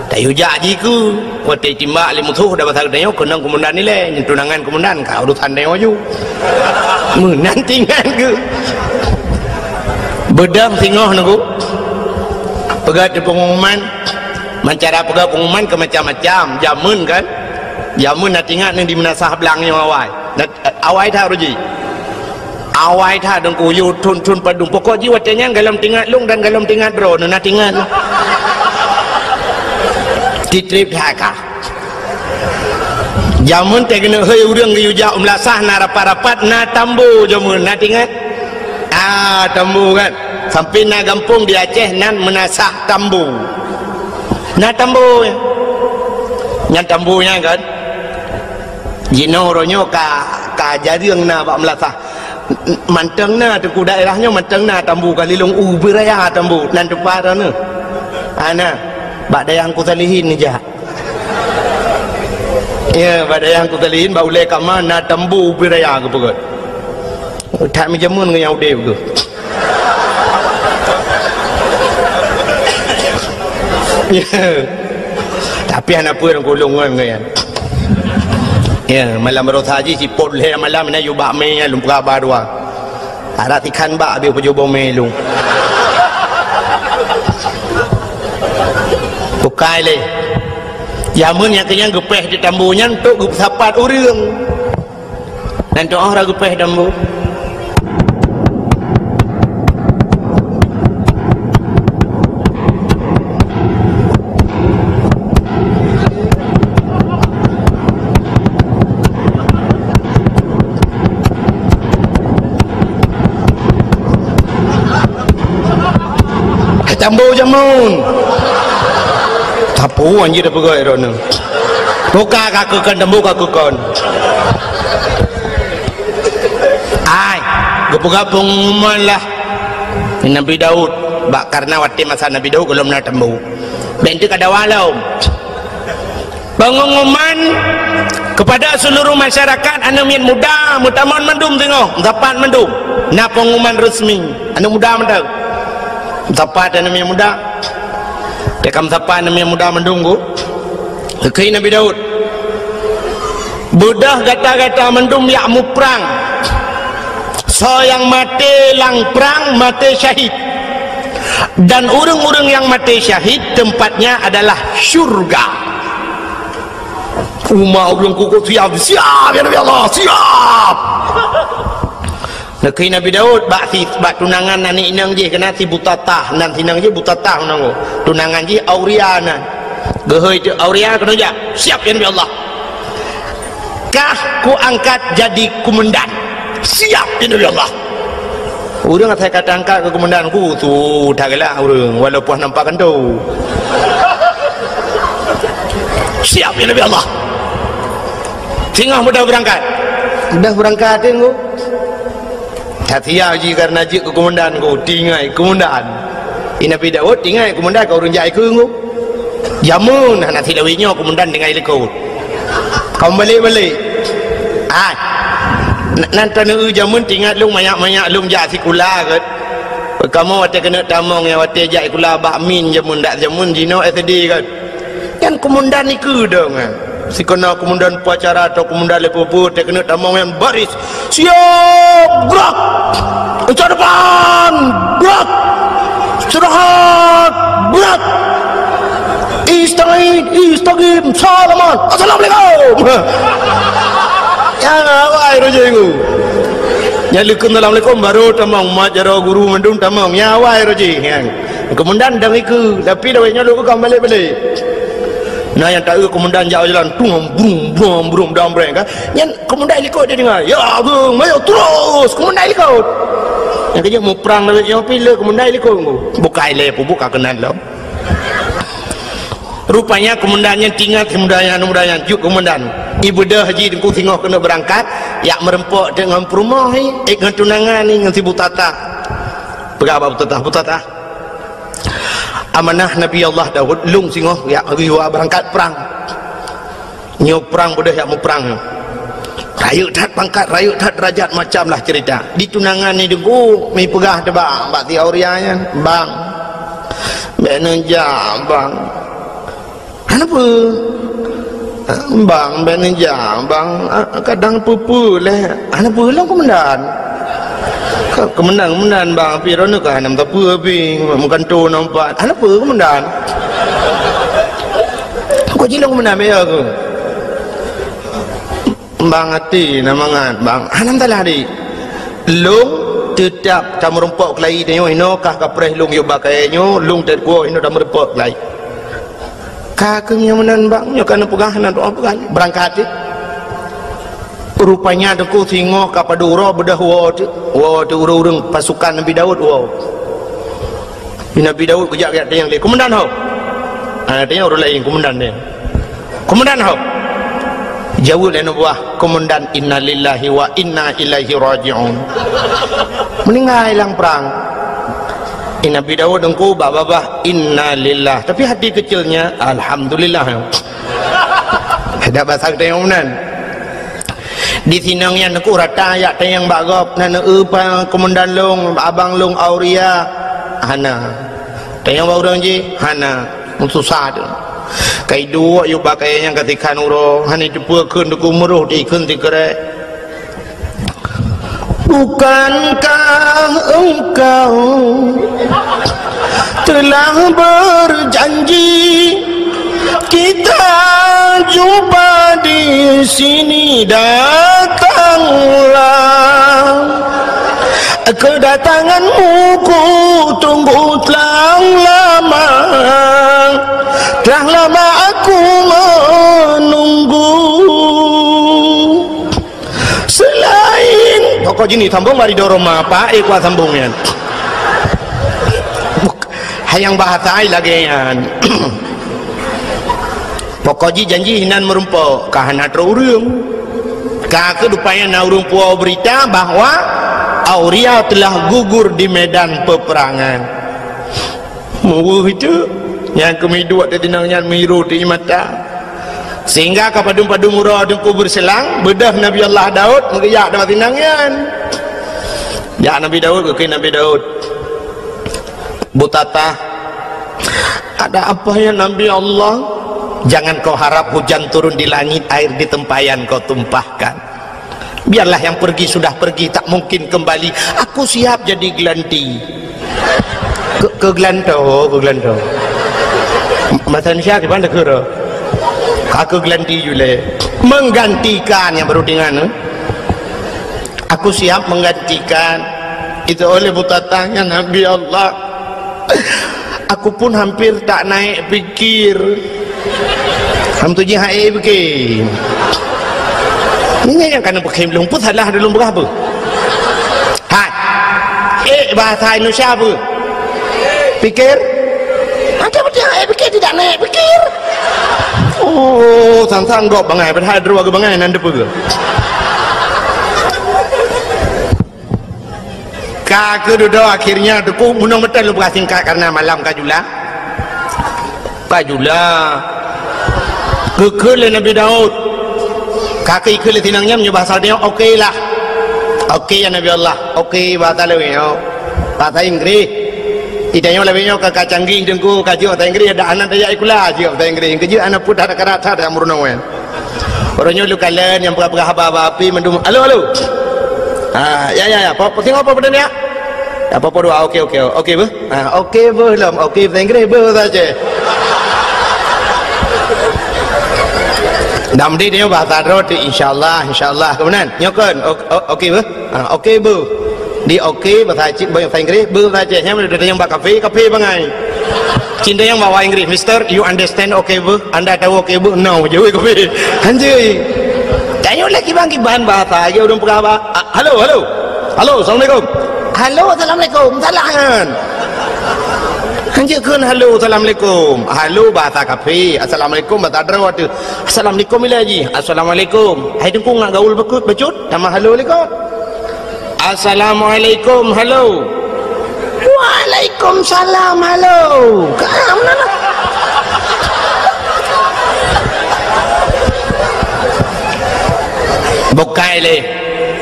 tak yujak jiku waktu timbak li musuh dah pasal dia kenang komandan ni le tunangan komandan kau urusan dia maju menan tinggal ke bedang tengok naku pegat di pengumuman cara pegat pengumuman ke macam-macam jamun kan jamun nak tinggal ni di menasah belangnya awai tak ruji awai tak dong kuyu tun padung pokok jiwa tanya galam tinggal lung dan galam tinggal bro nak tinggal di trip haka jamun te kena hei urang yu ja umlasah na rapat-rapat na tambu jamun na tinggal tambu kan sampai na gampung di Aceh nan menasah tambu na tambu nya tambunya kan jino ronyo ka jariang na bak melasah manteng na tu daerahnya manteng na tambu kalilung ubiraya tambu nan tepat ana ana bak dayang ku salihin ni jah ya bak dayang ku salihin bak ulai ka mana tambu ubiraya ke pegot tak menjamun ke yang udah ke ya tapi anak pun kulung kan ya malam berosa haji si pot le malam na yubak me lum prabar dua ara tikan ba bi pujo me lum bukai le jamun yang kenyang gepeh di tambunya untuk sapat urang dan doa ra gepeh tambu tambu jamun tapu anjir dah pegai rona buka kakukan tambu kakukan ai gepugapung malah Nabi Daud bak karena waktu masa Nabi Daud belum nak tambu bentuk ada walau pengumuman kepada seluruh masyarakat anak muda mutamon mendum tengok dapat mendum na pengumuman resmi anak muda mendum siapa ada nama yang muda dekam siapa nama yang muda mendunggu kekei Nabi Daud budah gata-gata mendung yak mu perang so yang mati lang perang mati syahid dan urang-urang yang mati syahid tempatnya adalah syurga urang kuku siap ya Nabi Allah siap Nekei Nabi Daud bak tunangan nani inang je kena si butatah nan sinang je butatah nang tunangan je Auriana gehoi je Auriana kena ja siap ya Nabi Allah kah ku angkat jadi komandan siap ya Nabi Allah urang saya kata angkat ke komandan ku tu dah gelak urang walaupun nampak kentau siap ya Nabi Allah tinggal mudah berangkat tengok Hatia ji karena ji ke komandan ko tingai komandan Nabi Daud tingai komandan kau orang jai ke ngo jamun nak tilawinya komandan dengan ikut kau balik nanti nu jamun tingat lung banyak lung jak sikula ke kamu wate kena tamong yang wate jak kula bakmin jamun dak jamun jino SD kan kan komandan ni ke dong si kena komandan upacara atau komandan lepopo te kena tamong yang baris siap gerak ucap depan gerak istirahat gerak istagim salaman assalamualaikum ya awai rojengu ya likum assalamualaikum baru tamong majaro guru mendung tamong ya awai roji yang komandan dang iku tapi dawainya lu kau balik nah yang tak komandan jauh jalan brum dalam breng kan yang komandan ikut dia dengar ya bung mayo terus komandan ikut yang kerja mau perang yang pilih komandan ikut buka ile buka kenan lo Rupanya komandannya tinggal kemudahan juk komandan. Ibu dah haji dengku tengok kena berangkat, yak merempok dengan perumah ni, dengan tunangan ni dengan si Butata. Berapa Butata? Amanah Nabi Allah Daud lung singoh yak riwa berangkat perang. Nyo perang bodoh yak mau perang. Rayuk tat pangkat, rayuk tat derajat macam lah cerita. Di tunangan ni dengku mi pegah de bang, bak ti aurianya, bang. Manager bang. Kenapa? Bang, manager, bang, kadang pupu lah. Kenapa lah komandan? Komandan, bang, tapi rana kan, nam tak apa, tapi makan tu nampak. Kenapa komandan? Kau jilang komandan bayar ke? Bang hati, namangan, bang. Nam tak lah di. Long tetap tak merempok kelai dia, ino kah kapres long yo bakainya, long tak kuah ino tak merempok kelai. Kakengnya menan bang, nyo kana pegahan doa pegahan berangkat je. Rupanya dengku tengok kapadura bedah wa tu urang pasukan Nabi Daud wa. Nabi Daud kejak kat yang dia. Komandan hau. Tanya orang lain komandan dia. Komandan hau. Jawab lain buah komandan innalillahi wa inna ilaihi raji'un. Meninggal hilang perang. Nabi Daud dengku babah inna lillah, tapi hati kecilnya alhamdulillah. Ada bahasa kita yang menan di sinangnya dengku rata ayat yang bagop nana upa komandan long abang long auria hana tayang bau je hana susah tu kai dua yu bakai yang ketika nuro hani depukeun dengku meruh dikeun dikere. Bukankah engkau telah berjanji kita jumpa di sini, datanglah. Kedatanganmu ku tunggu telah lama aku menunggu. Selain pokok jini sambung mari doroma apa kuat sambungnya. Hayang bahasa ai lagi yan. Pokok janji hinan merumpok kahana terurung. Ka kedupanya na urung puau berita bahwa Auria telah gugur di medan peperangan. Mu itu yang kami dua tinangnya miru di mata. Sehingga kepada padu murah dengku berselang bedah Nabi Allah Daud mengiyak dapat tinangan. Ya Nabi Daud ke Nabi Daud. Butata, ada apa ya Nabi Allah? Jangan kau harap hujan turun di langit, air di tempayan kau tumpahkan. Biarlah yang pergi sudah pergi, tak mungkin kembali. Aku siap jadi gelanti. Ke gelanto. Matan siap di mana kira? Aku gelanti jule menggantikan yang baru dengan aku siap menggantikan itu oleh butatanya Nabi Allah. Aku pun hampir tak naik pikir hamtuji hai begin ini yang kena pakai belum pun salah dalam berapa hai bahasa Indonesia apa pikir ada betul hai pikir tidak naik pikir. Oh, sang-sang gok bangai berhad dua ke bangai nanda pe. Ka kedua akhirnya tu munang betul lu singkat karena malam kajula. Kekele Nabi Daud. Kaki kele tinangnya bahasa dia okey lah. Okey ya Nabi Allah. Okey bahasa lain. Bahasa Inggeris. Idanya lebihnya ke canggih dengku kaji bahasa Inggris ada anak daya ikulah kaji bahasa Inggris kerja anak pun ada kerata ada murunawan orangnya lu kalian yang pernah api mendum halo ya apa tengok apa benda ni ya apa doa okey bu okey bu lam okey bahasa Inggris bu saja namdi dia bahasa roti insyaallah kemudian nyokan okey bu okey bu di okey bahasa Inggris bahasa Aceh yang yang bak kafe bangai cinta yang bawa Inggris Mister you understand okey bu anda tahu okey bu no je kafe anjay tanya lagi bang bahan bahasa dia udah pernah apa halo assalamualaikum salam Hanya kan halo assalamualaikum. Halo bahasa kafe. Assalamualaikum bahasa Derawa tu. Assalamualaikum bila haji. Assalamualaikum. Hai dengku ngak gaul becut. Nama halo lekot. Assalamualaikum halo. Waalaikumsalam halo. Kamu mana? Bukai le.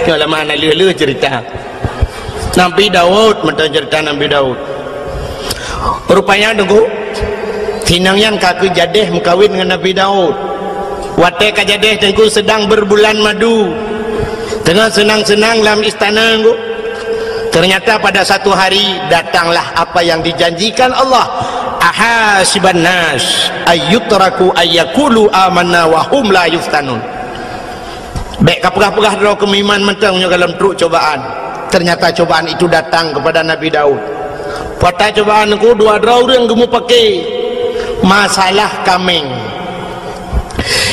Kalau mana lulu cerita. Nabi Daud macam cerita Nabi Daud. Rupanya dulu Tinangyan kaku Jadeh mengkawin dengan Nabi Daud. Watai ka Jadeh dengku sedang berbulan madu. Tengah senang-senang dalam istana dengku. Ternyata pada satu hari datanglah apa yang dijanjikan Allah. Ahasiban nas ayyutraku ayyakulu amanna wa hum la yuftanun. Baik kapurah-purah dulu kemiman mentangnya dalam truk cobaan. Ternyata cobaan itu datang kepada Nabi Daud. Pada cobaan aku dua orang kamu pakai masalah kameng.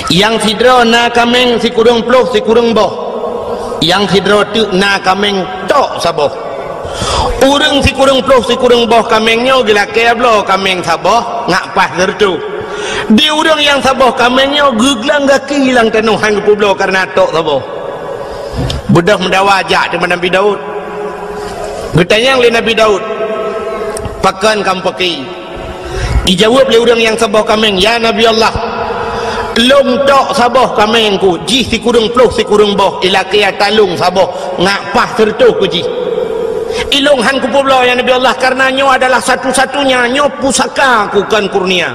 Yang sidro na kameng si kurung ploh si kurung boh. Yang sidro tu na kameng tok saboh. Urang si kurung ploh si kurung boh kamengnya gila keblo kameng saboh ngak pas tertu. Di urang yang saboh kamengnya guglang kaki hilang tenuhan ke publo karena tok saboh. Budak mendawajak dengan Nabi Daud. Getanyang oleh Nabi Daud. Pakan kamu pakai. Dijawab oleh orang yang saboh kameng, ya Nabi Allah, long tok saboh kamengku ji si kurung ploh si kurung boh ilakia talung saboh ngak pah tertuh ku ji ilong han ku publo ya Nabi Allah, karena nyo adalah satu-satunya nyo pusaka ku kan kurnia.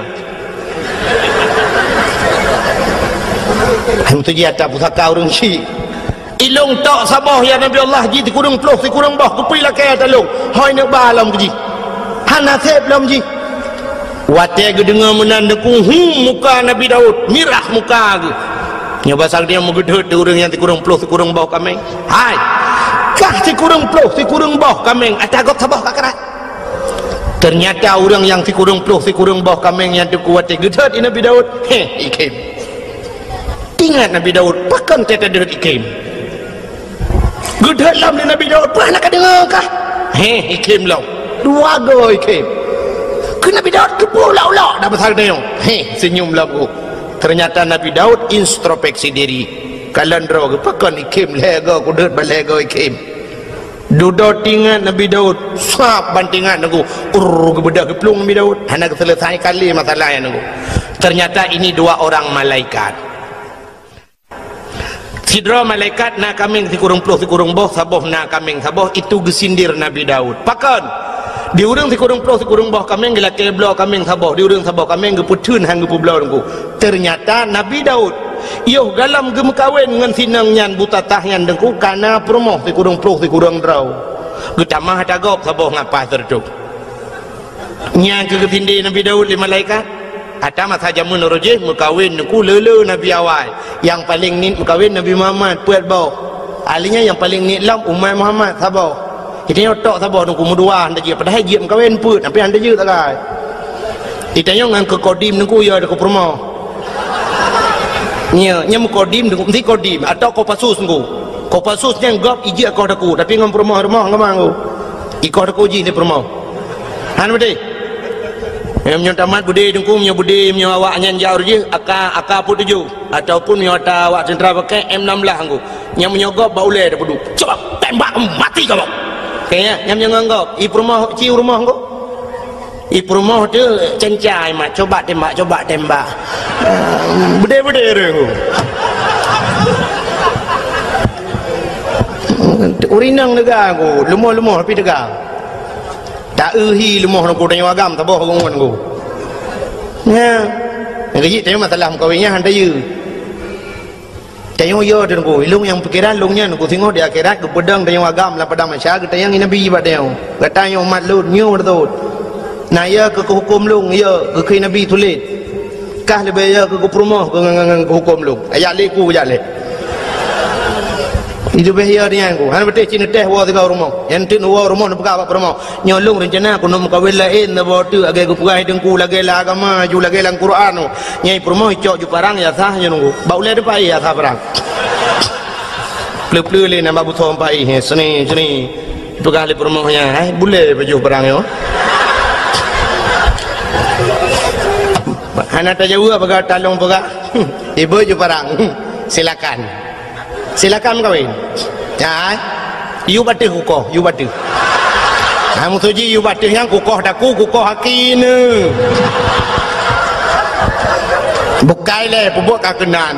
Itu ji ada pusaka orang si ilong tok saboh ya Nabi Allah ji si kurung ploh si kurung boh ku ilakia talung hoi nak balam ku ji hanasib lam ji. Watai ke dengar menandaku muka Nabi Daud mirah muka ke nyoba sang dia menggedut orang yang kurang ploh kurang bau kameng. Hai kah si kurang ploh si kurang bau kameng atagot sabah kakarat. Ternyata orang yang si kurang ploh si kurang bau kameng yang tu watai gedut Nabi Daud ikim ingat Nabi Daud pakan teta gedut ikim gedut lam Nabi Daud pernah nak dengar kah ikim lau dua go ikim Nabi Daud kepulaulah dah besar dia senyum lagu. Ternyata Nabi Daud introspeksi diri kalandro ke pakan ikim lega kudut balega ikim duduk tingat Nabi Daud sap bantingan aku ke bedak keplung Nabi Daud hendak selesai kali masalah yang aku. Ternyata ini dua orang malaikat. Sidra malaikat nak kaming si kurung puluh si kurung boh saboh nak kaming saboh itu gesindir Nabi Daud pakan di urang si kurung ploh si kurung boh kameng gila keblo kameng saboh di urang saboh kameng geputun hang gepublo nunggu. Ternyata Nabi Daud yo galam gem kawin dengan sinang nyan buta tahyan dengku karena promoh si kurung ploh si kurung draw getamah dagop saboh ngapa tertuk nya ke ketindi Nabi Daud li malaikat ada masa jamun rojih mukawin dengku lele Nabi awal yang paling nit mukawin Nabi Muhammad puat bau alinya yang paling nit lam Umar Muhammad saboh. Kita nyotok sabar nunggu mudua anda je padahal je mengkawin put tapi anda je tak kai. Kita ngan ke kodim nunggu ya ada ke promo. Nya mukodim nunggu mesti kodim atau kopasus nunggu. Kopasusnya gap ije kau daku tapi ngam promo rumah ngam nunggu. Iko daku ji ni promo. Han bede. Yang nyontamat bude nunggu nya bude nya awaknya jauh je aka put tuju ataupun nyota awak sentra pakai M16 nunggu. Nya menyogop baule dah pedu. Coba tembak mati kau. Kayaknya yang nganggap ibu rumah ciu rumah kok ibu rumah tu cencai mak coba tembak bede rengu urinang negara aku lemah tapi tegak tak lemah aku tanya agam tak boh aku aku ya ngaji tanya masalah kawinnya hantar you tayang yo dan ko ilung yang pikiran lungnya ko tengok di akhirat ke pedang tayang agam la padang masyarakat tayang ini nabi ba tayang katanya umat lut nyu bertut na ya ke hukum lung ya ke nabi tulis kah lebih ya ke perumah ke hukum lung ayat leku ayat le itu bahaya dia ko han betul cina teh wa tiga rumah yang tin wa rumah nak apa rumah nyolong rencana ko nak kawin lain na botu agai ko pugai dengku lagi la agama ju lagi lang Quran nyai rumah cok ju parang ya sah nya nunggu baule de pai ya sah parang pleu le na babu thom pai he seni pugai le rumahnya boleh baju parang yo Hana tajawab baga talong baga. Ibu je parang. Silakan. Silakan kawin. Ya. You batu kukoh, you batu. Kamu suji you batu yang kukoh daku kukoh hakine. Bukai le pubuk kakenan.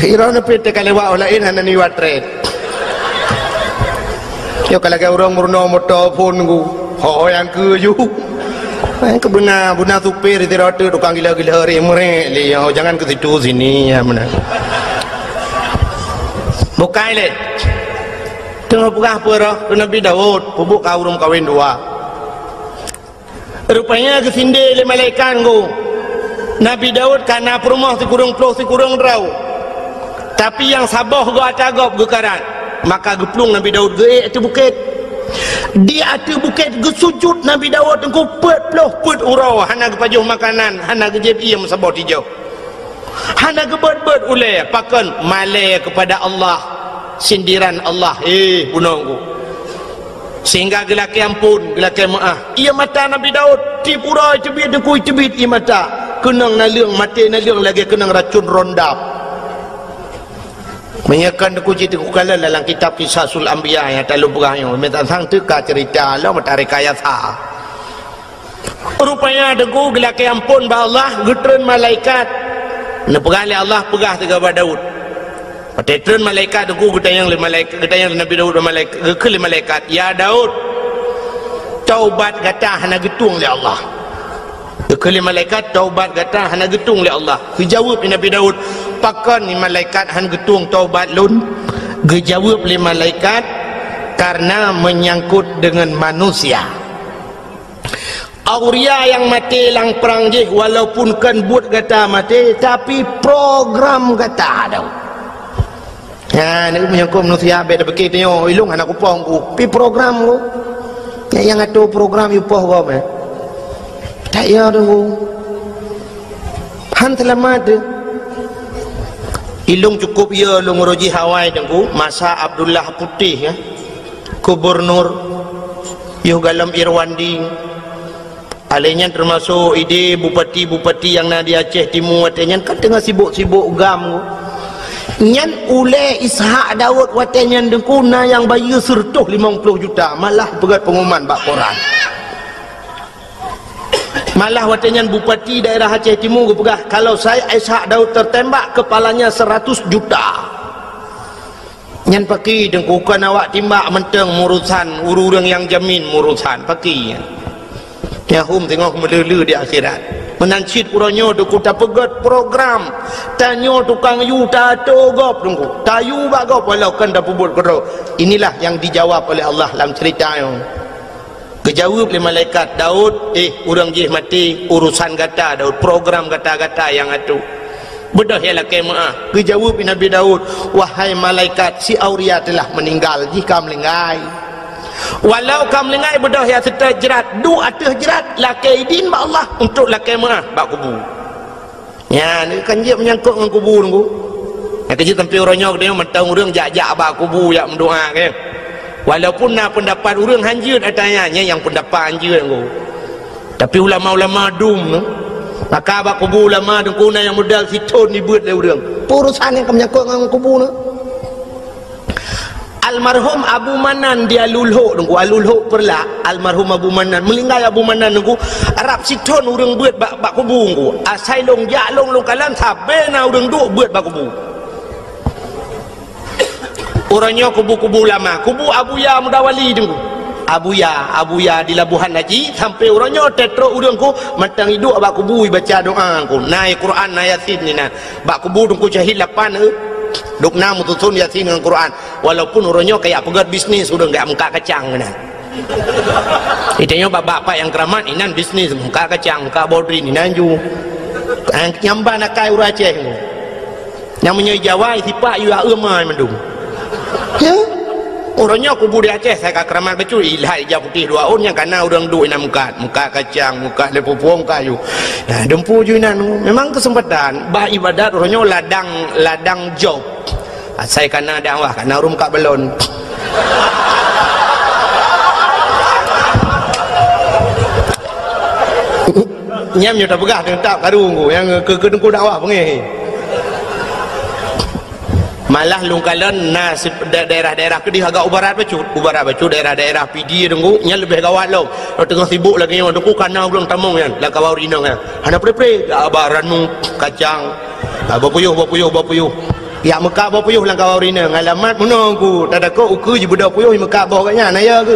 Irona pete kalewa olain hana ni watret. Yo kalau ke orang murno motor pun ku. Ho yang ke you. Ke buna supir itu rotu tukang gila-gila hari merek le. Jangan ke situ sini ya mana. Bukai le. Tengah pegah apa Nabi Daud pubuk kawrum kawin dua. Rupanya kesinde le malaikat go. Nabi Daud kana perumah sikurung ploh sikurung rau. Tapi yang sabah go atagop gekaran. Maka geplung Nabi Daud ge atu bukit. Di atu bukit ge sujud Nabi Daud engko pet ploh pet urau hana ge pajuh makanan, hana ge jeb sabah tijau. Hana ge bet ule pakan malai kepada Allah. Sindiran Allah bunongku. Sehingga gelaki ampun, gelaki maaf. Ia mata Nabi Daud tipurai cebit dekui cebit ia mata. Kenang naliung mati naliung lagi kenang racun rondap. Menyakan deku cerita kukala dalam kitab Qisasul Anbiya yang tak lupa yang minta sang teka cerita Allah mata rekayasa. Rupanya deku gelaki ampun ba Allah getren malaikat. Nepegali Allah pegah tiga ba Daud. Patron malaikat aku getayang le malaikat getayang Nabi Daud malaikat ke le malaikat ya Daud taubat gata hana getung le Allah ke le malaikat taubat gata hana getung le Allah dijawab Nabi Daud pakan ni malaikat han getung taubat lun dijawab le malaikat karena menyangkut dengan manusia. Auria yang mati lang perang je walaupun kan buat gata mati tapi program gata Daud. Ya, ni menyangkut manusia beda begitu yo ilung anak upong ku pi program ku ya yang atu program upah ku me tak ya tu han selamat ilung cukup ya lung roji Hawaii dengku masa Abdullah Putih ya gubernur yo galam Irwandi alenya termasuk ide bupati-bupati yang di Aceh Timur atenya kan tengah sibuk-sibuk gam ku nyan ule Ishak Daud watenyan dengkuna yang bayi sertuh 50 juta malah pegat pengumuman bak koran malah watenyan bupati daerah Aceh Timur pegah kalau saya Ishak Daud tertembak kepalanya 100 juta nyan paki dengkukan awak timbak menteng murusan ururang yang jamin murusan paki ya hum tengok melulu di akhirat menancit puranyo deku tak pegat program tanyo tukang yu tato gop dengku tayu bak gop walau kan dah pubut kero inilah yang dijawab oleh Allah dalam cerita yang kejawab oleh malaikat Daud urang jih mati urusan gata Daud program gata-gata yang atu bedah ya laki maaf kejawab Nabi Daud wahai malaikat si Auria telah meninggal jika melingai walau kamu lengai bedah ya serta jerat du atah jerat laki idin ba Allah untuk laki maaf bak kubu ya ni kan dia menyangkut dengan kubu nunggu nak kerja tempi orangnya dia mentang orang jak-jak bak kubu jak mendoa ke walaupun nak pendapat orang hanjut atanya yang pendapat hanjut nunggu tapi ulama-ulama dum maka bak kubu ulama dengkuna yang modal siton ni buat le orang urusan yang menyangkut dengan kubu ni almarhum Abu Manan dia lulhuk nunggu alulhuk perla almarhum Abu Manan melinggai Abu Manan nunggu Arab siton urang buat bak kubu nunggu asai long jak long kalan sabe na urang duk buat bak kubu orangnya kubu-kubu lama kubu Abuya Mudawali nunggu Abuya di Labuhan Haji sampai orangnya tetro urangku matang hidup bak kubu baca doa ku naik Quran na Yasin ni na bak kubu nunggu syahid 8 dukna mutusun Yasin dengan Quran walaupun orangnya kayak pegat bisnis sudah enggak muka kacang nah itanya bapak-bapak yang keramat inan bisnis muka kacang muka bodri ni nanju nyamba nak kai ura Aceh yang menyai Jawa tipak yu aemai mendung ya orangnya kubu di Aceh saya keramat betul ilhai hijau putih 2 on yang karena orang duk ina muka kacang muka lepopong kayu nah dempu ju inan memang kesempatan bah ibadat orangnya ladang job saya kena dakwah karena rum kak belon nyam nyo tak pegah dengan tak karung ku yang ke dengku dakwah pengen malah lungkalan nas daerah-daerah kedih agak ubarat bacut daerah-daerah PD dengku nya lebih gawat lo tengah sibuk lagi yang dengku kana belum tamung kan lah kawau rinang kan hana pre abaran kacang bapuyuh ya Mekah bapuyuh lang kawau rinang alamat menunggu tak ada kau uku je budak puyuh Mekah bawah katnya naya ke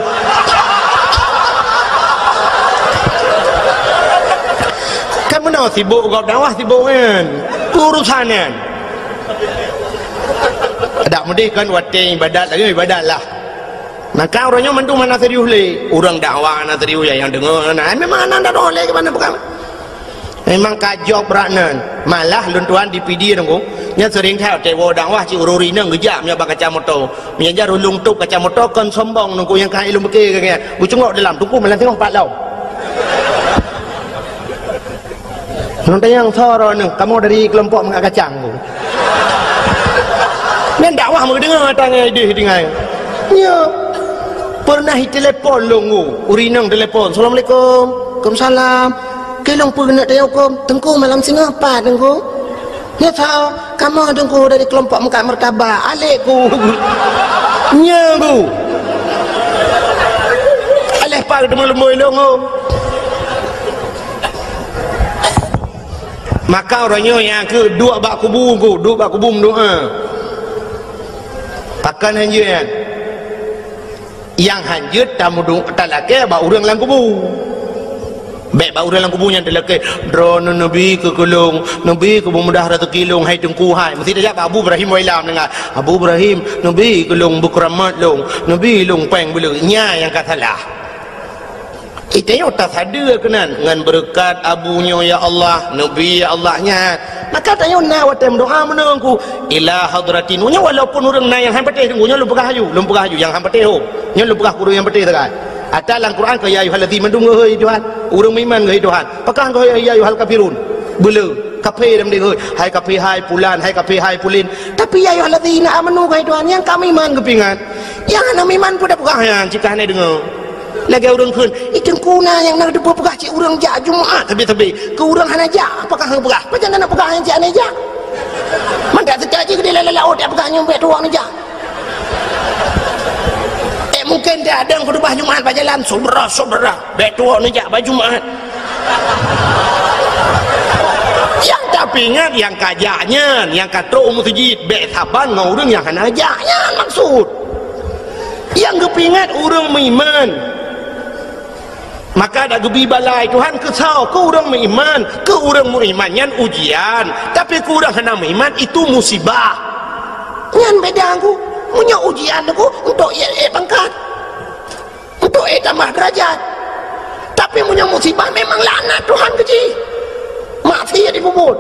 kan mana sibuk kau dakwah sibuk kan urusan kan ada mudi kan wating ibadat lagi ibadat lah maka orangnya mantu mana serius le orang dakwah mana serius ya yang dengar nah memang anda dah oleh ke mana bukan memang kajok beranan malah luntuan di PD dengku nya sering theo cewo dakwah ci ururi nang gejak nya bak kacamoto nya rulung tup kacamoto kon sombong nungku yang kai ilmu ke kan ku cengok dalam tuku malah tengok pat lau nonton yang soro nang kamu dari kelompok mengak kacang ku men dakwah mau dengar tangan ide dengar nya pernah telepon longu urinang telepon assalamualaikum waalaikumsalam kelong pernah telepon tengku malam singa apa tengku nya tahu kamu tengku dari kelompok Mekah Mertabah alekku nya ku aleh pak demul-demul longu maka orangnya yang ke dua bak kubu doa akan hanjut yang hanjut tamu tak laki bak orang lang kubu baik bak orang lang kubu yang tak laki drone nabi ke kelung nabi ke mudah rezeki long hai tengku hai mesti dia jawab Abu Ibrahim wailam dengar Abu Ibrahim nabi kelung bukramat long nabi long peng belu nya yang kata lah itu yang tak sadar kenan dengan berkat abunya ya Allah nabi ya Allahnya maka tanya na watem doa menunggu ila hadratin nya walaupun orang na yang hampateh nya lu pegah hayu yang hampateh nya lu pegah guru yang peteh tekan atalang Quran ke ya ayyuhallazina mandung heuy Tuhan urang iman heuy Tuhan pakah ke ya ayyuhal kafirun belu kafe dem deng heuy hai kafe hai pulan hai kafe hai pulin tapi ya ayyuhallazina amanu heuy Tuhan yang kami iman kepingan yang ana iman pun dah pegah yang jika hane dengar lagi orang kun itu kuna yang nak debu pegah cik orang jak Jumaat tapi ke orang hana jak apakah hang pegah macam nak pegah yang jak hana jak mandak terjadi ke dia lalau dia pegah nyumbek tuang jak mungkin dia ada khutbah Jumaat berjalan saudara bek tuang jak baju Jumaat yang tapi ingat yang kajaknya yang katrok masjid bek saban ngau orang yang hana jaknya maksud yang kepingat orang beriman maka ada gebi balai Tuhan kesal ke orang beriman ke orang beriman ujian tapi ke orang hendak beriman itu musibah yang beda aku punya ujian aku untuk pangkat untuk tambah derajat tapi punya musibah memang laknat Tuhan kecil maksiat dikubur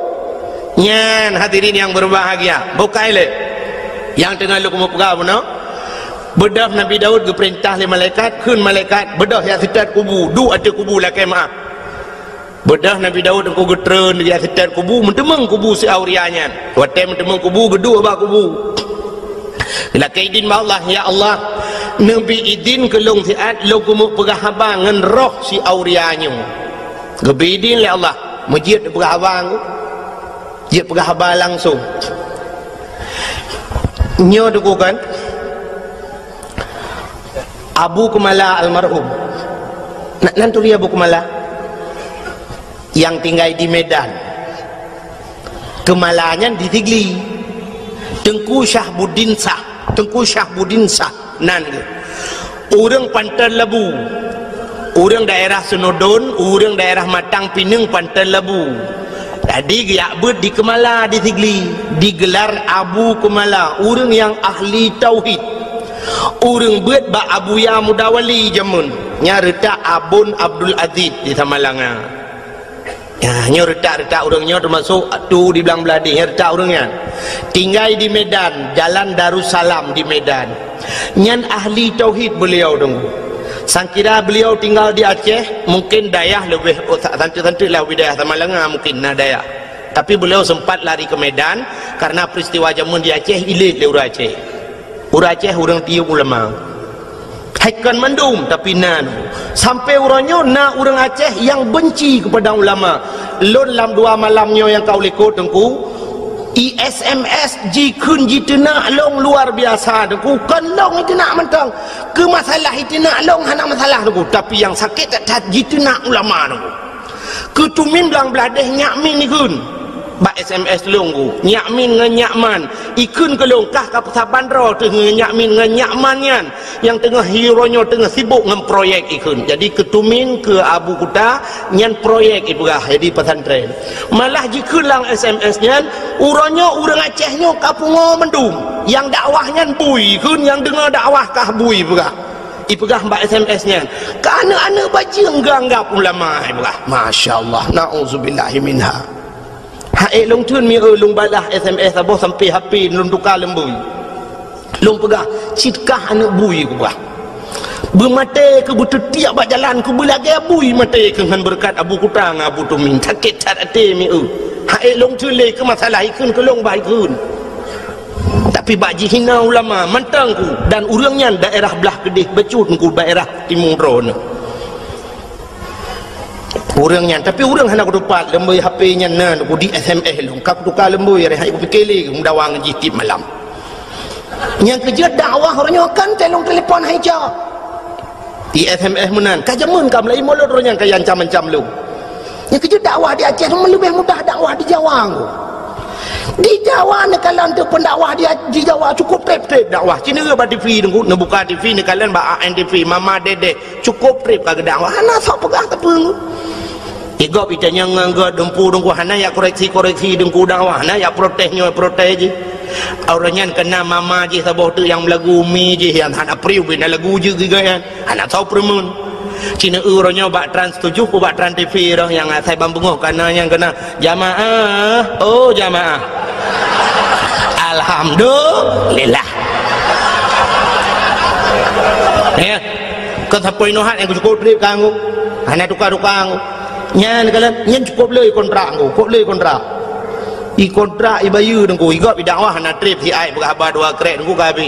nyan hadirin yang berbahagia bukai le yang tengah lu kumu pegah benar bedah Nabi Daud keperintah le malaikat kun malaikat bedah yang setat kubu du ada kubu lah kemah bedah Nabi Daud aku getren dia setat kubu mentemeng kubu si aurianya wate mentemeng kubu gedua ba kubu bila kaidin ma Allah ya Allah Nabi idin kelong siat lo kumu pegah abang ngan roh si aurianya gebidin le Allah majid pegah abang dia pegah abang langsung nyo dukukan Abu Kumala almarhum nanti dia Abu Kumala yang tinggal di Medan kemalanya di Tigli Tengku Syahbuddin Sah nan orang Pantai Lebu orang daerah Senodon orang daerah Matang Pinang Pantai Lebu jadi giak di Kumala di Tigli digelar Abu Kumala orang yang ahli tauhid orang buat ba Abu Ya Mudawali jamun nya retak Abun Abdul Aziz di Tamalanga ya nya retak orangnya termasuk tu di belang beladi nya retak orangnya tinggal di Medan Jalan Darussalam di Medan nyan ahli tauhid beliau dong sangkira beliau tinggal di Aceh mungkin dayah lebih santai-santai lah wilayah Tamalanga mungkin nah dayah tapi beliau sempat lari ke Medan karena peristiwa jamun di Aceh ilit le urang Aceh orang tiup ulama Haikan mandum tapi nan sampai orangnya nak orang Aceh yang benci kepada ulama. Lon lam 2 malamnya yang kau lekot tengku ISMS ji kun ji tenak long luar biasa tengku kan long itu nak mentang ke masalah itu nak long hana masalah tengku tapi yang sakit tak ji tenak ulama tengku ke tumin belang beladeh nyakmin ni kun ba SMS longgu nyakmin ngan nyakman ikun ke longkah ka pasar bandar tengah nyakmin ngan nyakmannya yang tengah hironya tengah sibuk ngan proyek ikun jadi ketumin ke Abu Kuta nyan proyek ibugah jadi pesantren malah jikun lang SMS nya uranya urang Acehnya kapungo mendum yang dakwahnya bui kun yang dengar dakwah kah bui ibugah ipegah mbak SMS nya kana ana baca enggak ulama ibugah masyaallah nauzubillahi minha. Hae long tun mi long balah SMS aboh sampai HP long tukar lembui. Long pegah citkah anak bui ku bah. Bermate ke butuh tiap jalan ku belage bui mate ke ngan berkat Abu Kuta ngah Abu Tumin sakit cat ate mi Hae long tun le ke masalah ikun ke long bai kun. Tapi baji hina ulama mantang ku dan urangnya daerah belah Kedih becut ku daerah Timur Ron. Orangnya tapi orang hendak dapat lembui HP nya nan ku di SMS long kap tukar lembui rehat ku pikeli mendawang jitip malam yang kerja dakwah orangnya kan telong telefon haja di SMS menan kajamun kam lai molot orangnya kaya ancam-ancam lu yang kerja dakwah di Aceh lebih mudah dakwah di Jawa di Jawa ni kalian tu pendakwah di Jawa cukup trip dakwah Cina ba TV nunggu nak buka TV ni kalian ba ANTV Mama Dede cukup trip kagak dakwah ana sok pegah tepung tiga pitanya ngangga dempu dengku hana ya koreksi dengku dakwah hana ya protesnya protes je orangnya kena mama je sabah tu yang lagu mi je yang hana priu bina lagu je gigayan hana tahu permun Cina orangnya bak trans 7 ku bak trans TV dah yang saya bambungoh karena yang kena jamaah oh jamaah alhamdulillah ya kan sampai nohat yang cukup trip kanggu hana tukar-tukar nyan kalian nyan cukup le kontrak aku kok le kontrak i kontrak i bayu dengku i gap i dakwah na trip si ai berhabar 2 krek dengku kabi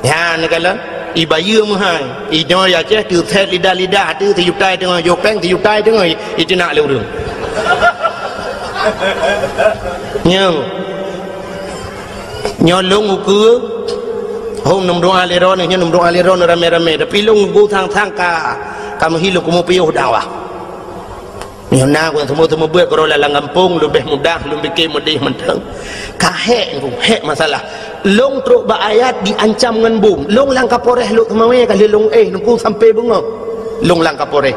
nyan kalian i bayu mahai i no ya che tu set lidah tu ti yutai tengah yo peng ti yutai tengah i nak le urang nyo long uku hong nom dong aliron nyo nom dong aliron rame-rame tapi long go thang ka kamu hilu kumu piuh dakwah nyona ku semua buat kalau lalang kampung lebih mudah lebih bikin mudih mentang kahek ku hek masalah long truk ba ayat diancam ngan bom long lang kaporeh lu temawe kali long nungku sampai bunga long lang kaporeh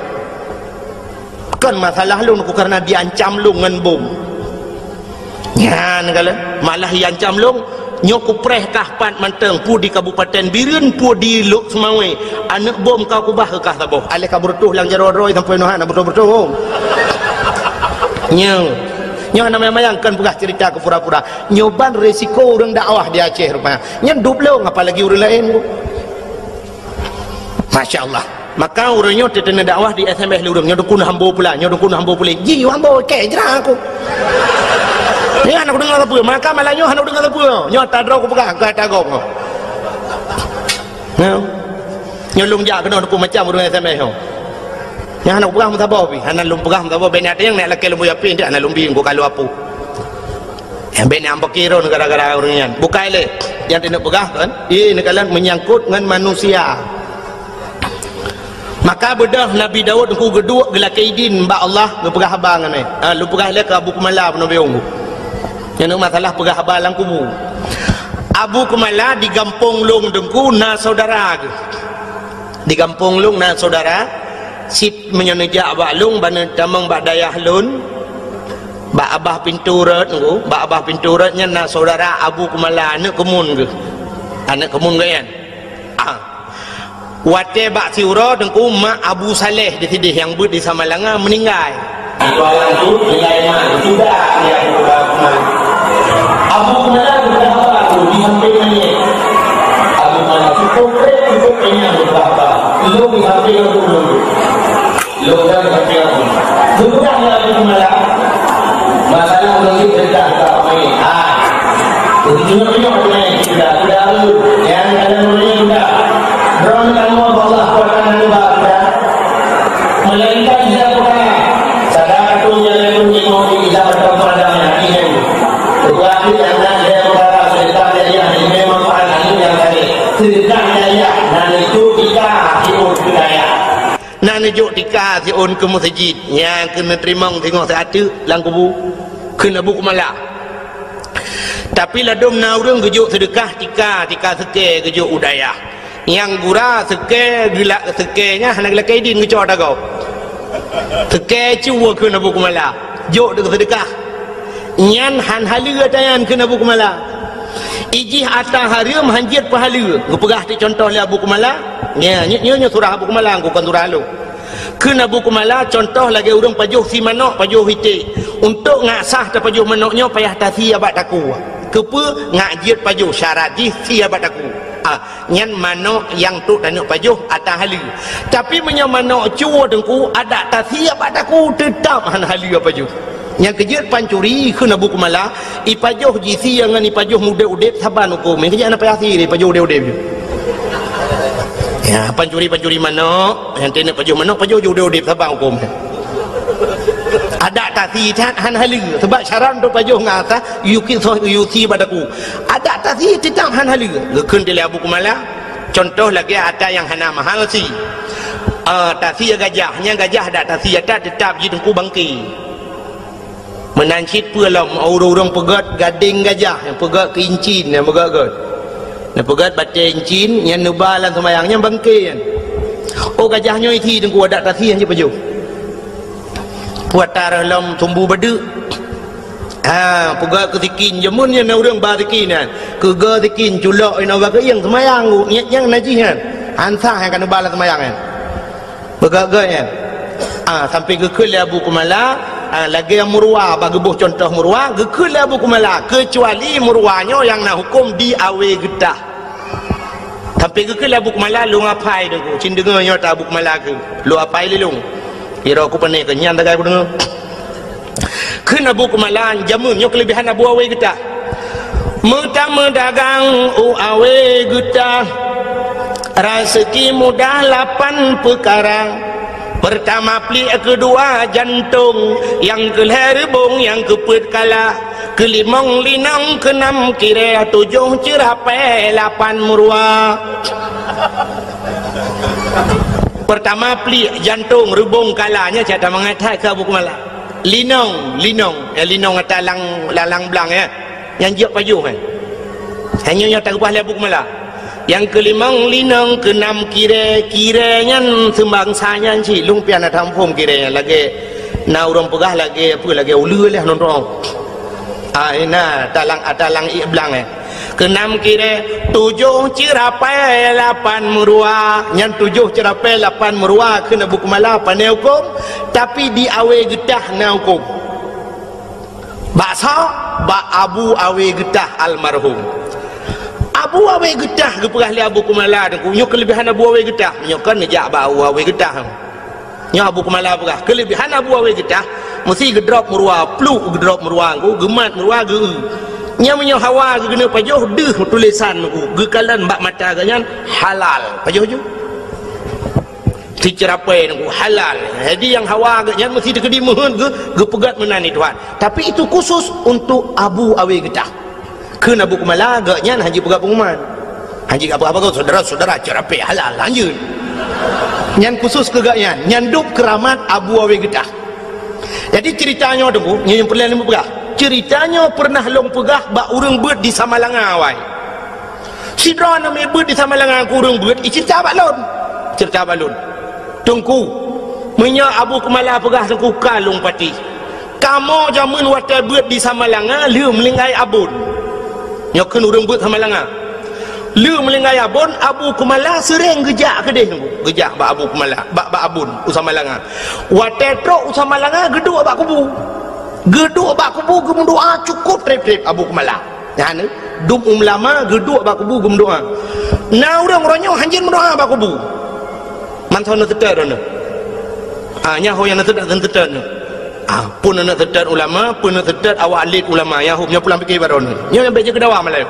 kan masalah long ku karena diancam long ngan bom nyan kala malah diancam long nyoku preh kahpat manteng pu di Kabupaten Biren pu di Luk Semawe anak bom kau kubah ke kah taboh alih kabur tuh lang jaroi sampai nohan betul-betul nyo nama mayangkan pegah cerita ke pura-pura nyoban resiko orang dakwah di Aceh rupanya nyenduk long apalagi orang lain Masya Allah maka orangnya terkena dakwah di SMS lurung nyodukun hambo pula ji hambo ke jerang aku ni anak dengar apa maka malahnya anak dengar apa nyo tadro aku pegah ke tagok nyolong jak kena aku macam orang SMS yang anak pegah mutabah pi anak lum pegah mutabah ben ada yang nak laki lembu api dia anak lumbi ngko kalau apa yang ben ampak kira gara-gara orangnya bukai le yang tidak pegah kan ini kalian menyangkut dengan manusia maka bedah Nabi Daud ku geduk gelakaidin mbak Allah ngepegah abang ni lu pegah le ke Abu Kumala pun beong yang masalah pegah abang kubu Abu Kumala di Gampong Long dengku na saudara di Gampong Long na saudara sit menyonejak bak lung bana tamang bak dayah lun bak abah pinturat ngku bak abah pinturatnya na saudara Abu Kumala anak kemun ke kan wate bak siura dengku mak Abu Saleh di sini yang ber di Samalanga meninggal ibarat tu nilai mak sudah yang Abu Kumala berapa tu di samping ni Abu Kumala cukup ini berapa lu di samping dulu lu dah samping dulu dah Abu Kumala masalah orang ini tidak tak main itu cuma punya orang sudah yang kalian punya sudah Orang kamu Allah kuatkan ibadah. Melainkan dia bukan. Sadar tu jalan kunci mau tidak berpandangnya ini. Tetapi anak dia berkata sedekah dia ini memang pahala yang tadi. Sedekah dia dan itu kita hidup budaya. Nak nunjuk tika si on ke masjid yang kena terima tengok seata lang kubu kena buku malak. Tapi ladum na urang gejuk sedekah tika seke gejuk udaya. Yang gura seke gelak sekenya hana gelak kaidin gejuk dah kau. Seke cuwa kena buku malak. Jok de sedekah. Nyan han halia tayan kena buku malak. Ijih atang harum hanjit pahala. Ngepegah ti contoh le buku malak. Nya surah buku malak ku kan surah lu. Kena buku malak contoh lagi urang pajuh si manok pajuh hiti. Untuk ngasah ta pajuh manoknya payah tasi abad taku. Kepa ngajit pajuh syarat ji si abad taku. Nyan manok yang tu tanuk pajuh atang halu. Tapi menyo manok cuo dengku ada tasi abad taku tetap han halu pajuh. Yang kejut pancuri kena buku malak ipajuh jisi yang ni pajuh muda udep saban hukum. Yang kejut anak payasi ni pajuh udep. Ya, pancuri manok, yang tena pajuh manok, pajuh udep saban hukum. Ada tasi han halu sebab syarat untuk pajuh ngata yuki badaku. Ada tasi tetap han halu. Lekun dia buku malak. Contoh lagi ada yang hana mahal si. Tasi gajahnya gajah ada tasi ada tetap ji dengku bangki. Menancit pulam orang pegat gading gajah yang pegat keincin yang pegat yang pegat batin incin yang nubalan semayangnya bangkai kan. Oh gajahnya itu dengku ada tasi yang je pajuh puat dalam tumbuh badu pegat ketikin jemun yang orang barikin kan kegat tikin culak yang awak yang semayang yang najis kan ansah yang kan nubalan semayang kan pegat kan sampai kekul Abu Kumala lagi yang murwa bagi buh contoh murwa gekul Abu Kumala kecuali murwanya yang nak hukum di awe getah sampai gekul Abu Kumala lu ngapai dengku cin dengarnya tak Abu Kumala ke lu apai lelung kira aku pening kenyan tak aku dengar kena Abu Kumala jamunnya kelebihan abu awe getah mutama dagang awe getah rezeki mudah 8 perkara. Pertama pli, kedua jantung, yang keherbung, yang keput kala, kelimong linang, keenam kira, 7 cerapai, 8 murwa. Pertama pli jantung rebung kalanya cata mengatai ke buku malah. Linong kata lalang belang ya. Yang jiak pajuh kan. Hanya yang tak upah buku malah. Yang kelimang linong, keenam kiranya sembangsanya si lumpian ada tampung kiranya lagi na urang pegah lagi apa lagi ulu lah nonton. Ina talang iblang keenam kira 7 cerapai 8 murwa. Yang 7 cerapai 8 murwa kena buku malah pandai hukum tapi di awe getah na hukum. Baksa Abu awe getah almarhum. Abu awe getah ke perah li Abu Kumala dengku nyo kelebihan Abu awe getah nyo kan nejak bau awe getah nyo Abu Kumala perah kelebihan Abu awe getah mesti gedrop murwa pluk gedrop murwa ku gemat murwa ge nyo hawa ge kena pajuh deh tulisan ku ge kalan bak mata ganyan halal pajuh ju dicerapai dengku halal jadi yang hawa ganyan mesti dikedimun ge pegat menani tuan tapi itu khusus untuk Abu awe getah kena buku malah agaknya haji pegat pengumuman haji apa-apa kau saudara-saudara cerapai halal lanjut yang khusus kegaknya nyanduk keramat Abu awe getah jadi ceritanya tunggu yang pernah lembu pegah ceritanya pernah long pegah bak urang beut di Samalanga awai sidra nama beut di Samalanga ku urang beut cerita balon tunggu menya Abu Kumala pegah tunggu kalung pati kamu jamun watai beut di Samalanga liu melingai abun nyokun urang beut Samalanga liu melingai abun Abu Kumala sering gejak ke dia gejak bak Abu Kumala bak abun Samalanga watai trok Samalanga geduk bak kubu gem doa cukup trip Abu Kumala ya ne dum lama geduk bak kubu gem doa na urang ronyo hanjin mendoa bak kubu manthon tetet ne nya ho yang tetet pun nak tetet ulama pun nak tetet awak alit ulama ya hubnya pulang fikir baron nya yang beje kedawa malai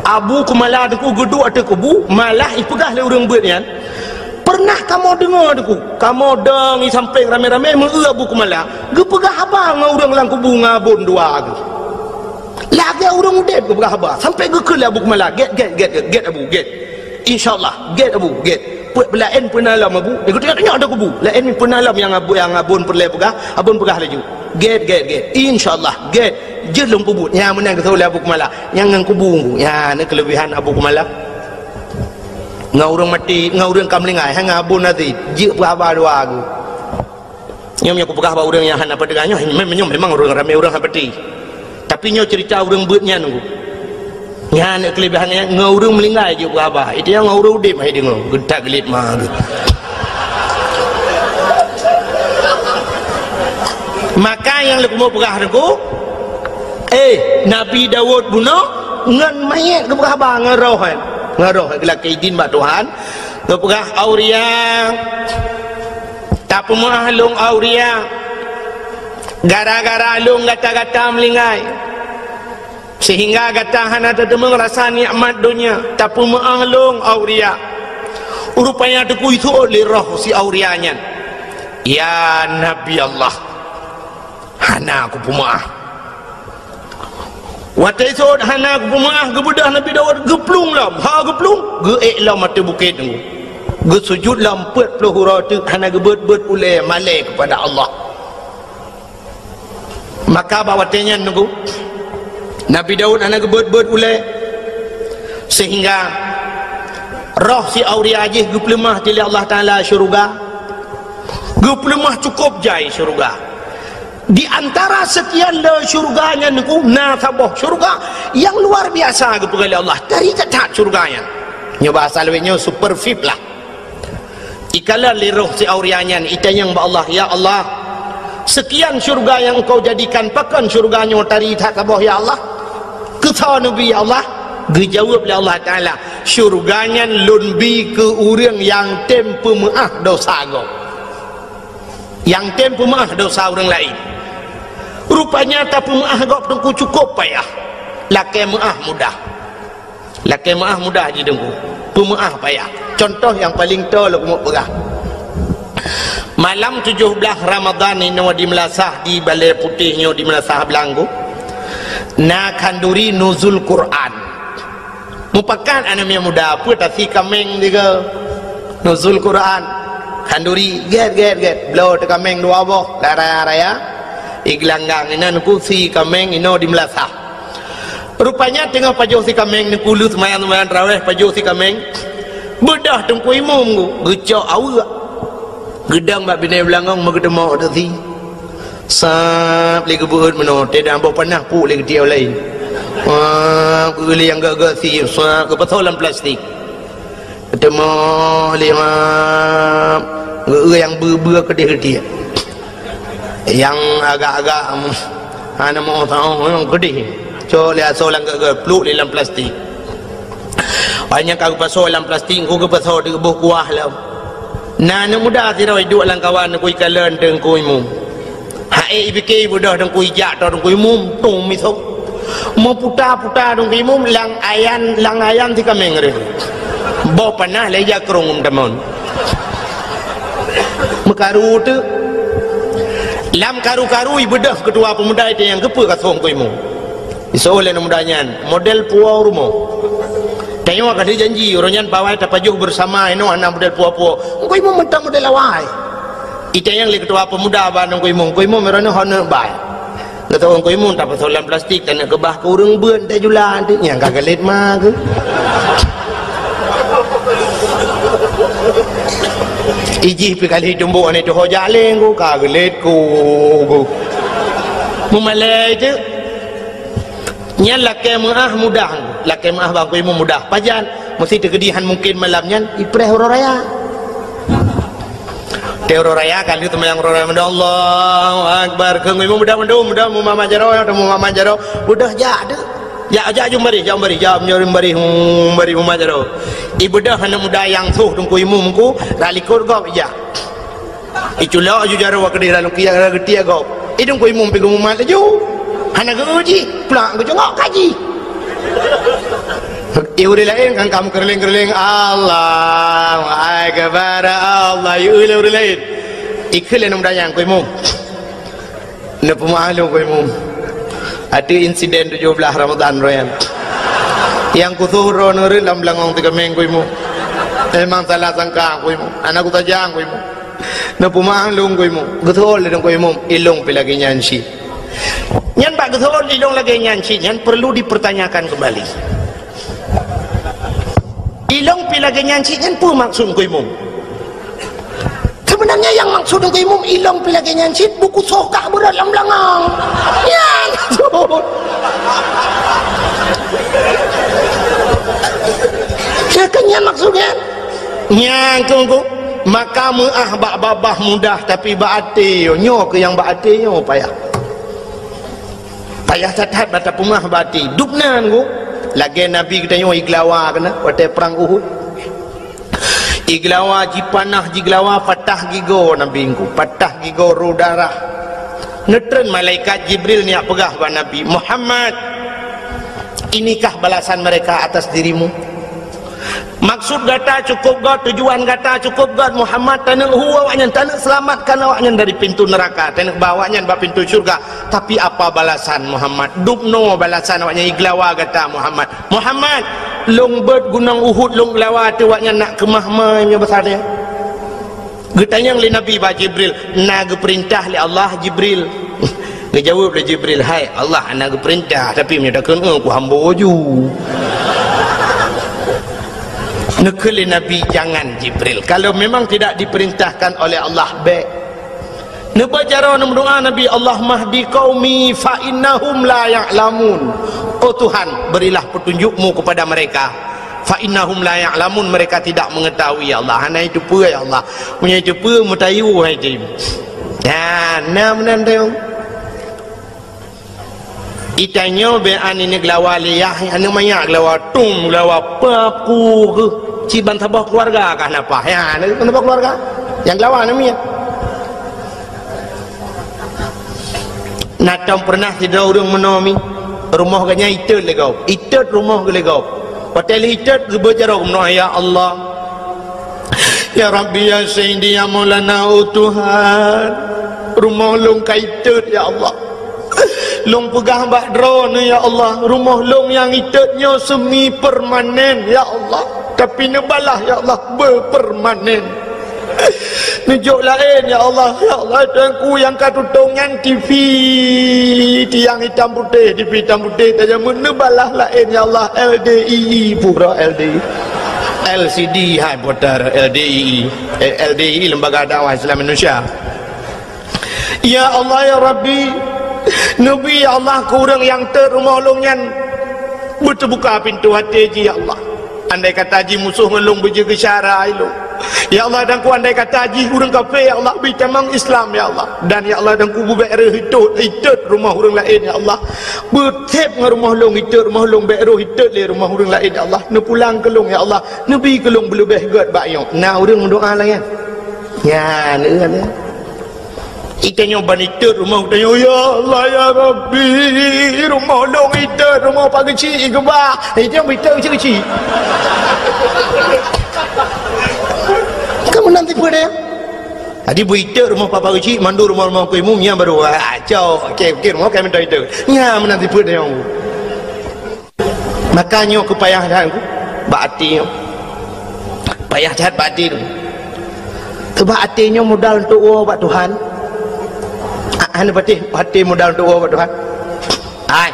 abu kumala deku gedu ate kubu malah ipegah le urang beut nian. Pernah kamu dengar deku kamu dengi samping rame-rame mengeu abu kumala ge pegah abang urang lang kubu ngabon dua ge. Lagi urang udep ge pegah abang sampai ge ke abu kumala get abu get. Insyaallah get abu get. Puat belain penalam abu dia tanya ada kubu lain penalam yang abun perle pegah abun pegah laju get insyaallah get jelung kubu yang menang ke abu kumala yang ngang kubu ya ni kelebihan abu kumala ngau urang mati ngau urang kamlingai hang abun nanti je apa dua aku nyom aku pegah ba urang yang hana pedegahnya memang urang ramai urang hapati tapi nyo cerita urang beutnya nunggu nya nak kelebihannya ngaurung melingai je berapa itu yang ngaurung dip hai dengar gedak gelit mah maka yang leku mau pegah deku Nabi Daud bunuh ngan mayat ke berapa ngaroh gelak izin bak Tuhan ke pegah auria tak pemahlung auria gara-gara alung gata-gata melingai sehingga gatahan ada demeng rasa nikmat dunia tapi mengahlung auria rupanya deku itu oleh roh si aurianya ya Nabi Allah hana aku pemaah watai sod hana aku pemaah gebedah Nabi Daud geplung lam geplung lam mata bukit tu sujud lam 40 huruf tu hana gebet oleh malai kepada Allah maka bawatnya nunggu Nabi Daud anak gebet ulai sehingga roh si auria ajih geplemah tili Allah Ta'ala syurga geplemah cukup jai syurga di antara sekian le syurganya niku nasabah syurga yang luar biasa gepegali Allah dari ketat syurganya nyoba bahasa lebihnya super fit lah ikala li roh si aurianya ita yang ba Allah ya Allah sekian syurga yang kau jadikan pakan syurganya tari tak kabah ya Allah kata Nabi Allah dijawab oleh Allah Ta'ala syurganya lunbi ke orang yang tempu maaf dosa kau yang tempu maaf dosa orang lain rupanya tak maaf kau tengku cukup payah laki maaf mudah je tengku pemaaf payah contoh yang paling tol aku mau perah malam 17 Ramadan ini di Melasah di Balai Putihnya di Melasah Belanggu na kanduri nuzul Quran mupakan anak yang muda apa tak si kameng juga nuzul Quran kanduri get blow te kameng dua boh raya iglanggang ini ku si kameng ino di Melasah rupanya tengah pajuh si kameng ni kulu semayan raweh pajuh si kameng bedah tengku imum gecok awak gedang bak binai belangong magedemok tu si sap lagi buat mana tidak ambil panah puk lagi dia lain beli yang gagak si sap ke patolan plastik ketemu lima yang ber ke dia yang agak-agak ana mau tahu yang gede so lihat solang gagak peluk dalam plastik banyak kau pasal dalam plastik kau ke pasal di buah kuah lah nana muda tidak hidup lang kawan ku ikalan dengan ku imum hai ibike budah dong ku ijak dong ku imum tung misok mau putar dong ku imum lang ayan ti kameng re bawa panah leja kerong teman mekaru tu lam karu ibedah kedua pemuda itu yang kepe kasong ku imum isoleh mudanya model puau rumah tengok ada janji orangnya pawai tapajuh bersama ino anak model puau ku imum mentang model awai ita yang li ketua pemuda bandung ku imum merana honor bai kata orang ku imum tak pasolan plastik dan nak kebah ke urang beun tak jula tu yang kagalet mah ke iji pi kali jumbo ane tu hojaleng ku kagalet ku mumalai tu nya laki maah mudah laki maah bang ku imum mudah pajan mesti tegedihan mungkin malamnya ipreh raya Teoro raya kan itu yang raya Allahu Akbar ke imam mudah mu mama jaro udah ja jumbari mama jaro ibu dah hana muda yang suh tungku imumku ralikur gop ja iculo ju jaro wa kedira lu kia getia gop idung ku imum pegu mama laju hana ge uji plak ku jongok kaji Iuri lain kan kamu kerling-kerling Allah Akbar Allah iuri lain ikhlin umdayang kowe mum ne pemahalu kowe mum ada insiden 17 Ramadan royan yang kusuhro nuri dalam belangong 3 minggu kowe mum memang salah sangka kowe mum anak ku tajang kowe mum ne pemahalu kowe mum gethol dong kowe mum ilung pilagi nyansi nyan pak gethol ilung lagi nyansi nyan perlu dipertanyakan kembali ilong pilagi nyanci kan pun maksud kau imum sebenarnya yang maksud kau imum ilong pilagi nyanci buku sokak berdalam langang ya makanya maksudnya nyangkung maka muah babah mudah tapi baati nyo ke yang baati nyo payah catat bata pumah baati dupnan ku lagi Nabi kita nyo iglawa kena waktu perang Uhud iglawa jipanah jiglawa patah gigo Nabi ku patah gigo ru darah netren malaikat Jibril ni pegah ba Nabi Muhammad inikah balasan mereka atas dirimu maksud gata cukup god tujuan gata cukup god Muhammad tanah huwa awaknya tanah selamatkan awaknya dari pintu neraka tanah bawanya ba pintu syurga tapi apa balasan Muhammad dubno balasan awaknya iglawa gata Muhammad long bird gunung Uhud long lawa tu awaknya nak ke mahmanya besarnya getanyang li Nabi ba Jibril nak perintah li Allah Jibril ngejawab li Jibril hai Allah nak perintah tapi menyatakan aku hamba ju nekeli Nabi jangan Jibril kalau memang tidak diperintahkan oleh Allah baik nebacara doa Nabi Allah mahdi qaumi fa innahum la ya'lamun oh Tuhan berilah petunjukmu kepada mereka fa innahum la ya'lamun mereka tidak mengetahui ya Allah hana itu apa ya Allah punya itu apa mutayu hai tim ya nam nandeu itanyo be anini glawali ya anu maya glawa tum glawa paku ke ciban tabah keluarga kah napa ya anu tabah keluarga yang glawa namanya natang pernah tidak urang menomi rumah ganya itet legau itet rumah legau hotel itet berbicara kumno ya Allah ya Rabbi ya Sayyidi ya Maulana oh Tuhan rumah long kaitet ya Allah long pegah bak drone ya Allah rumah long yang itetnya semi permanen ya Allah tapi nebalah ya Allah berpermanen nujuk lain ya Allah tuanku yang katutungnya TV tiang hitam putih TV hitam putih tajam nebalah lain ya Allah LDII pura LDI LCD hai putar LDI Lembaga Dakwah Islam Indonesia ya Allah ya Rabbi Nabi ya Allah kurang yang terumah longnya berterbuka pintu hati ya Allah andai kata haji musuh ngelung berjaga syarah ilung ya Allah dan ku andai kata haji urang kafir ya Allah bitamang Islam ya Allah dan ya Allah dan ku berbe'rah hitut rumah urang lain ya Allah bertep dengan rumah long hitut rumah long be'rah hitut le rumah urang lain ya Allah ne pulang kelung ya Allah nabi kelung belebih god bayong nah urang mendoa lah ya ne kan ya itanya banitut rumah utanya ya Allah ya Rabbi rumah long itut rumah pagi kecil ke bah itu yang itut kecil-kecil kamu nanti pada tadi itut rumah papa kecil mandu rumah ku imumnya baru acau okey rumah kami minta itut ya menanti pada yang makanya kepayahan ku baati payah jahat baati tu sebab hatinya modal untuk buat Tuhan anu hati modal untuk buat Tuhan hai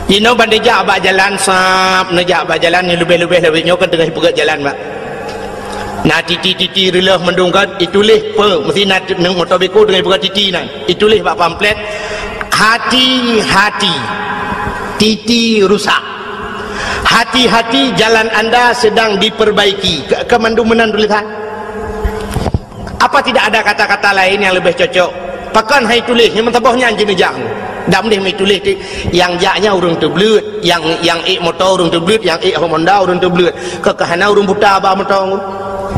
ino bandejak abak jalan sap nejak abak jalan yang lebih-lebih lebihnya kan tengah pegat jalan pak nah titi relah mendungkan itulah pe mesti nak nang motor beko dengan pegat titi nan itulah pak pamflet hati-hati titi rusak hati-hati jalan anda sedang diperbaiki kemandumenan tulisan apa tidak ada kata-kata lain yang lebih cocok pakan hai tulis yang mentabahnya anjing jang dak boleh mai tulis yang jaknya urang terbelut yang motor urang terbelut yang Honda urang terbelut kekahana urang buta ba motor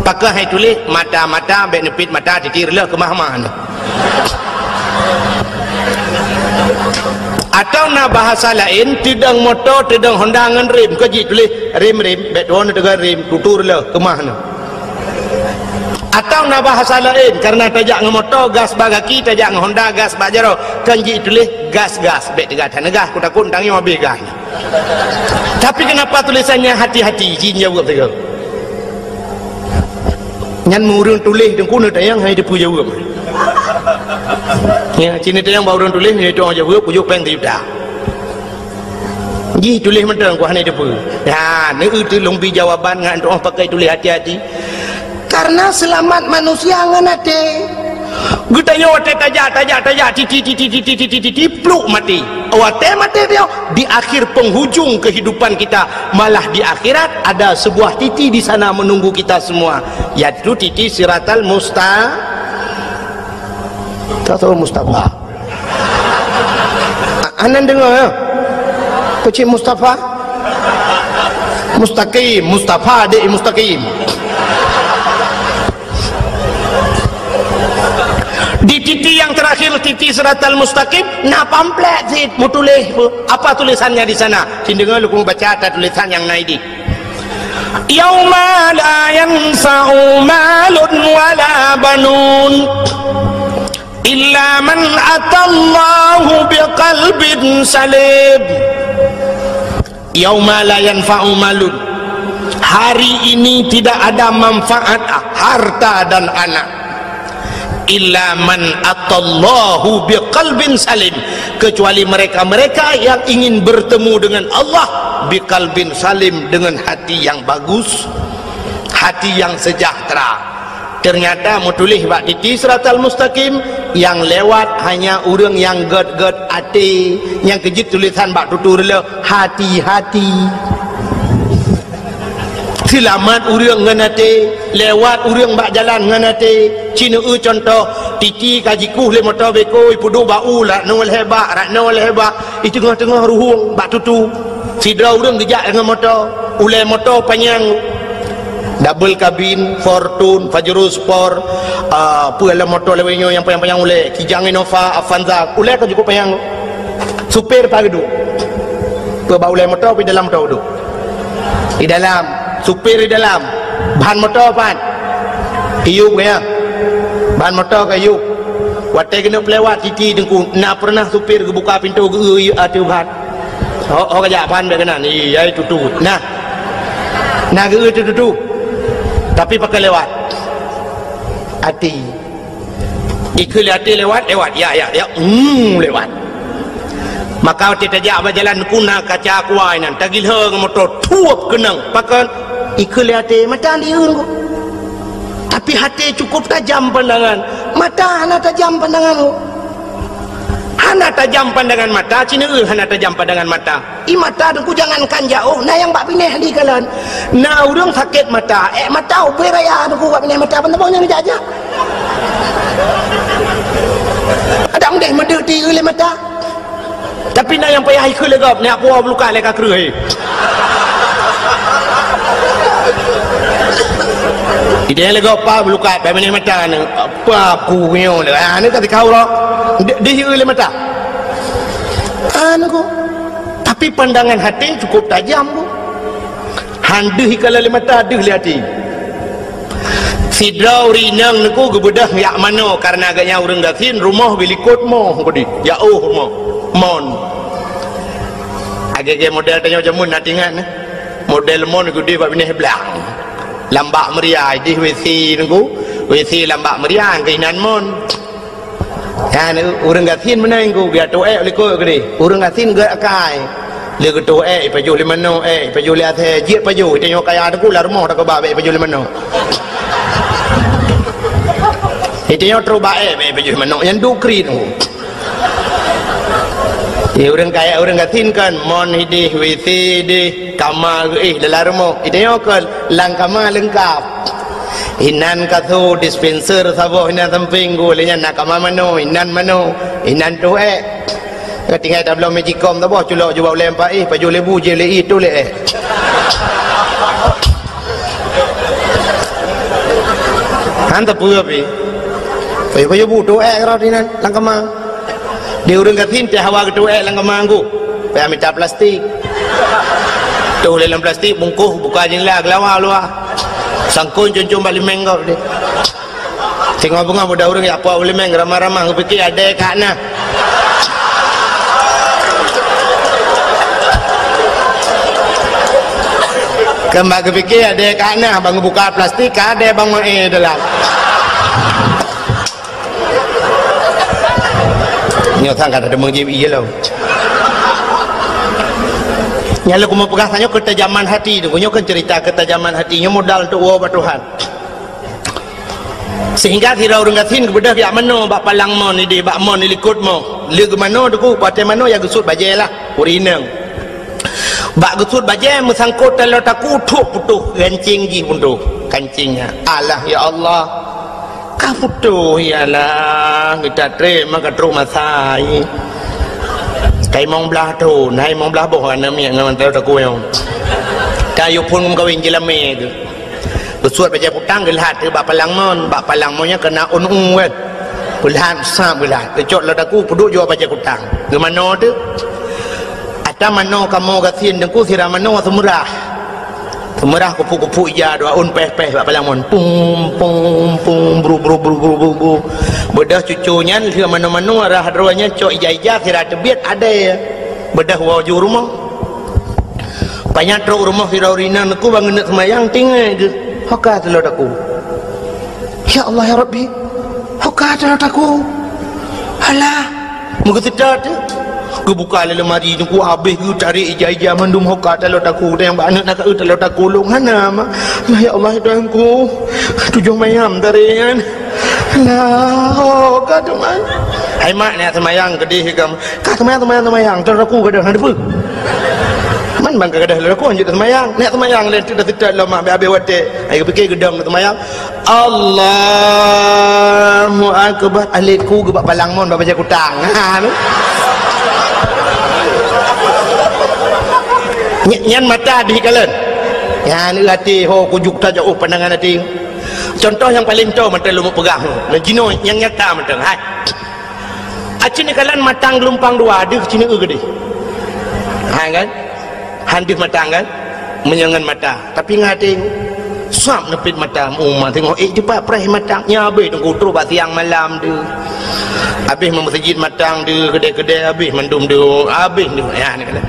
pakai hai tulis mata benefit mata titir lah ke mahmah Atau na bahasa lain tidang motor tidang Honda ngan rem ko ji tulis rem bet on dengan rem tutur le kemah na. Atau na bahasa lain karena tajak ngan motor gas bagaki tajak ngan Honda gas bajaro kan ji tulis gas bet tiga tan gas ku takut tangi mobil gas. Tapi kenapa tulisannya hati-hati jin jawab tu. Nyan murung tulis dengku na tayang hai depu jawab. Ya, sini tayang baru tulis ni tu aja buat pujuk peng tiup dah. Ji tulis mentang ku hanai depu. Ya, ni itu lombi jawaban ngan orang pakai tulis hati-hati. Karena selamat manusia ngan hati. Gutanya wate tajak titi pluk mati. Wate mati dia di akhir penghujung kehidupan kita, malah di akhirat ada sebuah titi di sana menunggu kita semua. Yaitu titi siratal tahu Mustafa. Anan dengar ya? Kecil Mustafa? Mustaqim, Mustafa adik Mustaqim. Di titi yang terakhir titi siratal mustaqim, na pamflet sit mu tulis apa tulisannya di sana? Sini dengar lu baca ada tulisan yang naik di. Yauma la yanfa'u malun wala banun illa man atallahu biqalbin salim. Yauma la yanfa'u malun, hari ini tidak ada manfaat harta dan anak, illa man atallahu biqalbin salim, kecuali mereka-mereka yang ingin bertemu dengan Allah biqalbin salim, dengan hati yang bagus, hati yang sejahtera. Ternyata mau tulis bak titi siratal mustaqim, yang lewat hanya orang yang ged hati, yang kejut tulisan bak tutur le hati-hati. Selamat orang ngan hati, lewat orang bak jalan ngan hati. Cina contoh titi kajiku le motor beko ipudu bau lah nol hebat itu tengah-tengah ruhung bak tutu sidra orang gejak dengan motor ulai motor panjang double cabin Fortune Pajero Sport apa lah motor lewenya yang panjang ulai Kijang Innova Avanza ulai kan cukup panjang supir pagi duduk ke bau ulai motor di dalam motor duduk di dalam supir di dalam bahan motor pan hiup ya bahan motor kayu watai kena pelewat titi dengku nak pernah supir ke buka pintu ke atu bahan kajak bahan dia kena ni ya itu tu nah ke itu tapi pakai lewat hati ikut hati lewat ya lewat maka kita tajak berjalan kuna kaca kuai nan tagil hang motor tuap kenang pakai ikut hati macam dia tu. Tapi hati cukup tajam pandangan, mata hana tajam pandangan lu. Hana tajam pandangan mata, cina hana tajam pandangan mata. I mata tu jangankan jauh, nah yang bak pineh di kalan. Nah urang sakit mata, mata ubay raya tu bak pineh mata pentebongnya ni aja. Ada undeh medeti oleh mata. Tapi nah yang payah ikut legap, ni aku luka leka kerui. Dia lagi apa belukat pada mana mata ni apa aku punya ni tak tahu lah dia hilang mata aku tapi pandangan hati cukup tajam bu handuh kalau mata aduh lihat hati sidrau rinang niku gebedah yak mano karena agaknya orang gasin rumah bilikot mo kodi jauh rumah mon agak model tanya jamun natingan model mon gede bab ni belang lambak meriah di WC nunggu WC lambak meriah kainan mon ya ni orang gasin mana nunggu biar tu oleh kau gede orang gasin gak akai le tu paju le mano paju le athe jit paju tengok kaya tu lah rumah tak babe paju le mano tengok terubah paju le mano yang dukri tu orang kaya orang gasin kan mon hidih WC di kamar dalam rumah tengok kan lang kamar lengkap inan katho dispenser sabo inan samping go lenya nak kamar mano inan tu ketinggal tak belum magicom tak boh culok jual lempak paju lebu je le itu le han tak pura pi paju bu tu kerot inan lang kamar Di urang katin teh hawa ketua lang kamanggu. Paya minta plastik. Tu dalam plastik bungkuh buka jendela gelawa luar. Sangkun cuncung balik menggau dia. Tengok bunga budak urang ya apa boleh meng ramah-ramah aku fikir ada kat nah. Kembang kepikir ada kat nah bang buka plastik ada bang dalam. Nyata kan ada mengjib iya lo. Nyala ku mau pegang tanya ketajaman hati tu, punya kan cerita ketajaman hatinya modal tu buat Tuhan. Sehingga kira orang katin kepada pihak mana bak palang mon ni di bak mon ni likut mo. Lia ke mana tu ku patai mana ya gesut bajai lah, urinang. Bak gesut bajai mesangkut telur taku tuk putuh kancing gi punduh kancingnya. Allah ya Allah. Ka putuh ialah kita terima ka rumah sai. Kai mong belah tu, nai mong belah boh ana mi ngan teu ta ku yang. Kayu pun kawin jelame tu. Bersuat baca putang gelhat ke bak palang monnya kena un kan. Gelhat sam gelhat. Kecok la taku puduk jo baca putang. Ke mano tu? Ada mano kamu gasin dengku sira mano semurah. Semurah kupu-kupu ija doa un peh-peh bak palang mon. Pum pum pum bru bru bru bru bru. Bedah cucunya dia mana-mana arah ruanya cok ija-ija kira tebiat ada ya. Bedah waju rumah. Banyak truk rumah kira urina aku bangun nak semayang tinggal ke. Haka telur aku. Ya Allah ya Rabbi. Haka telur aku. Alah. Muka sedar tu. Ku buka lemari tu ku habis ku cari ija-ija mandum haka telur aku yang banyak nak telur aku longhana mah. Ya Allah Tuhanku. Tujuh mayam dari kan. Nah, kata man. Hai mak ni semayang kedih kam. Kata semayang terus aku kedah ada apa? Man bang kedah aku anjut semayang. Nak semayang lain tidak lama habis wate. Ai fikir gedam semayang. Allahu akbar. Aliku gebak palang mon baca kutang. Nyan mata di kalen. Ya ni hati ho kujuk ta jauh pandangan hati. Contoh yang paling tahu macam lu mau pegang jino yang nyata macam hai acin kalan matang gelompang dua ada cina gede hai kan handis matang kan menyangan mata tapi ngati suap nepit mata umma tengok cepat preh matangnya habis tunggu terus bak siang malam tu habis masjid matang tu kedai-kedai habis mendum tu habis tu ya ni kan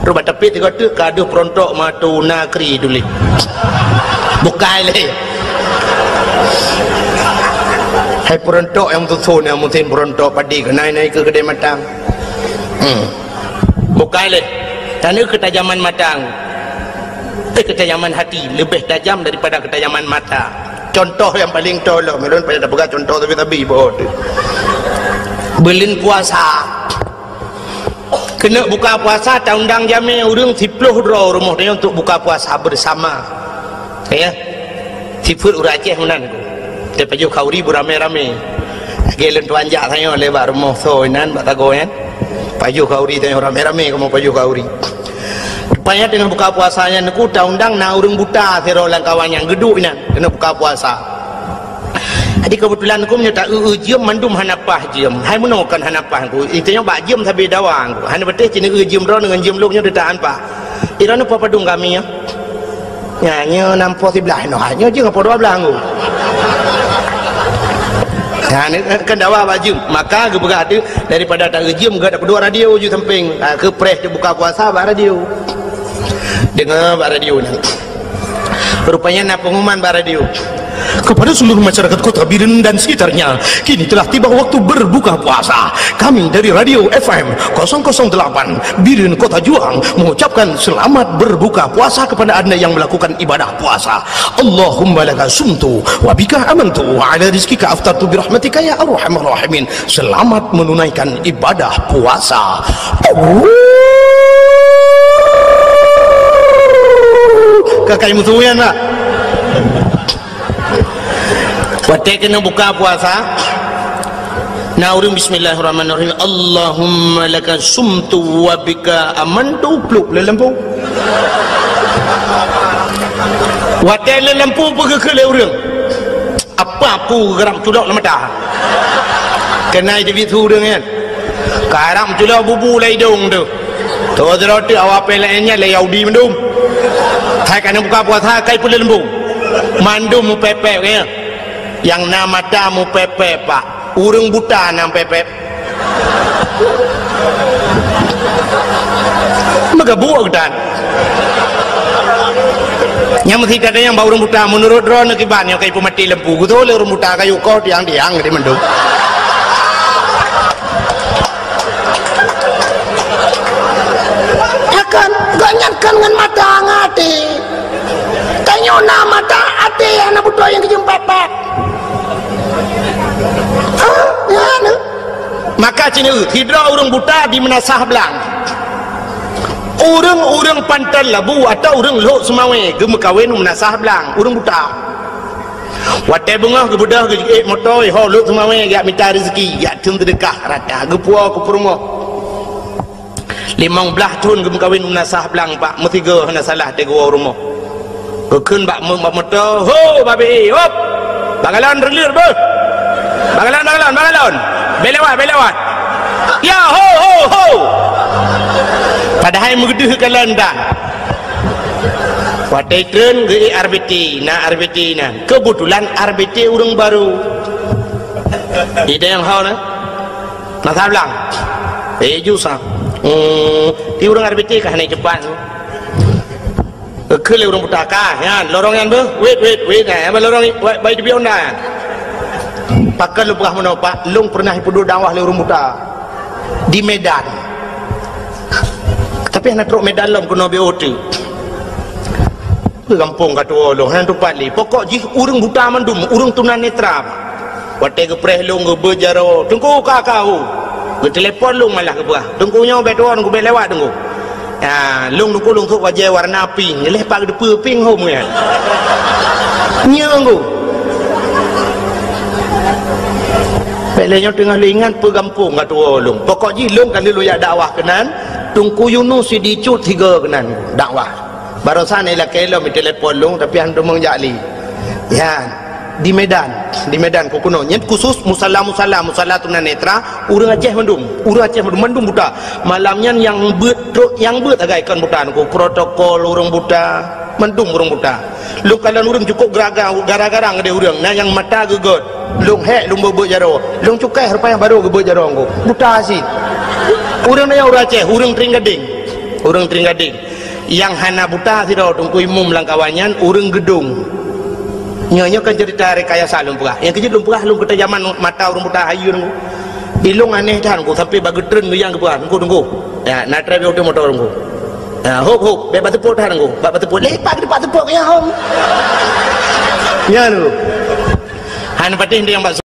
terus bak tepit tengok tu kaduh perontok matu nakri dulu bukai leh. Hai perontok yang betul yang mungkin perontok padi ke naik ke kedai matang. Bukan leh. Kerana ketajaman matang. Ketajaman hati lebih tajam daripada ketajaman mata. Contoh yang paling tolong, melon pada pegang contoh tapi bawa tu. Belin puasa. Kena buka puasa tak undang jami urang 10 rumah dia untuk buka puasa bersama. Ya. Sifut urang Aceh menan aku. Dia paju kauri beramai-ramai. Gelen tuanjak saya lebar rumah soinan bak tago kan. Paju kauri tanya ramai-ramai kamu paju kauri. Rupanya dengan buka puasanya aku tak undang na urang buta sira lang kawan yang geduk nan kena buka puasa. Jadi kebetulan aku menyata jiem mandum hanapah jiem. Hai menokan hanapah aku. Itanya bak jiem sabe dawang aku. Han betih cina jiem ro dengan jiem luknya detaan pa. Irana apa padung kami ya. Nyanyi nampo sebelah no hanya je ngapa dua belah aku. Nah, kan dawa baju maka ke berat tu daripada tak rejim ke tak berdua radio je samping ke press dia buka puasa bak radio. Dengar bak radio ni. Rupanya nak pengumuman bak radio. Kepada seluruh masyarakat Kota Biren dan sekitarnya, kini telah tiba waktu berbuka puasa. Kami dari Radio FM 008 Biren Kota Juang mengucapkan selamat berbuka puasa kepada anda yang melakukan ibadah puasa. Allahumma laka sumtu wa bika amantu wa ala rizkika aftartu birahmatika ya arhamar rahimin. Selamat menunaikan ibadah puasa. Kakak musuhnya nak Watai kena buka puasa. Naurim bismillahirrahmanirrahim. Allahumma laka sumtu wa bika amantu. Pluk le lampu. Watai le lampu pergi ke leurang. Apa aku geram tudok nama dah. Kena jadi tu dengan. Sekarang cula bubu lai dong tu. Tu roti awak pelanya lai Yaudi mendum. Thai kan buka puasa kai pun lembu. Mandum mu pepe ke. Yang nama tamu pepe pak. Urang buta nam pepe. Magabuak dan. Yang mesti katanya yang urang buta menurut drone kibannya kai pemati lembu. Kutu le urang buta kayu kau tiang-tiang di mendum. Ganyankan dengan mata ngati tanyo na mata ati anak buto yang kejum pepek maka cini hidra urang buta di menasah belang urang pantal labu atau urang lok semawe gem kawin menasah belang urang buta wate bunga ke budah ke motor ho lok semawe gak minta rezeki gak tum sedekah rata ge puo ke perumo 15 tahun gem kawin menasah belang pak mutiga hana salah tego rumah ke keun bak mung bak motor ho babi hop bagalan relir be bagalan belewat ya ho padahal mengedih ke landan watai tren ge RBT na kebetulan RBT urang baru ide yang hau na nasah belang jusah ti urang RBT kah naik cepat ke le urang buta kah ya lorong yang be wait apa lorong baik di onda pakal lu pernah menapa lung pernah hidup dakwah le urang buta di Medan tapi anak truk Medan lom kena BOT ke kampung kata lo han tu pali pokok ji urang buta mandum urang tunanetra wate ke preh lung ke bejaro tunggu kakau ke telefon lung malah ke buah tunggunya beton ku lewat tunggu ya lung tu wajah warna pink lepak de pink home ya nyenggu pelenya tengah lingan pe kampung kata lung pokok ji lung kali lu ya dakwah kenan tunggu Yunus dicut 3 kenan dakwah barusan ila kelo mi telefon lung tapi hantu mengjali ya di Medan ku kuno nyet khusus musalla tunanetra urang Aceh mendum buta malamnya yang beut agaikan buta ku protokol urang buta mendum urang buta lu kalau urang cukup gara-gara ngade urang nah yang mata gegot lung bebe jaro lung cukai rupanya baru bebe jaro ku buta sih urang yang urang Aceh urang Tringgading yang hana buta siro tungku imum langkawanyan urang gedung nyonya kan cerita rekayasa lumpurah yang kecil lumpurah lum kita zaman mata urang buta hayu nunggu ilung aneh tan ku sampai bagi tren yang kebuah tunggu ya na travel auto motor nunggu ya hop be batu pot nunggu batu pot lepak di batu pot ya hom ya lu han patin dia yang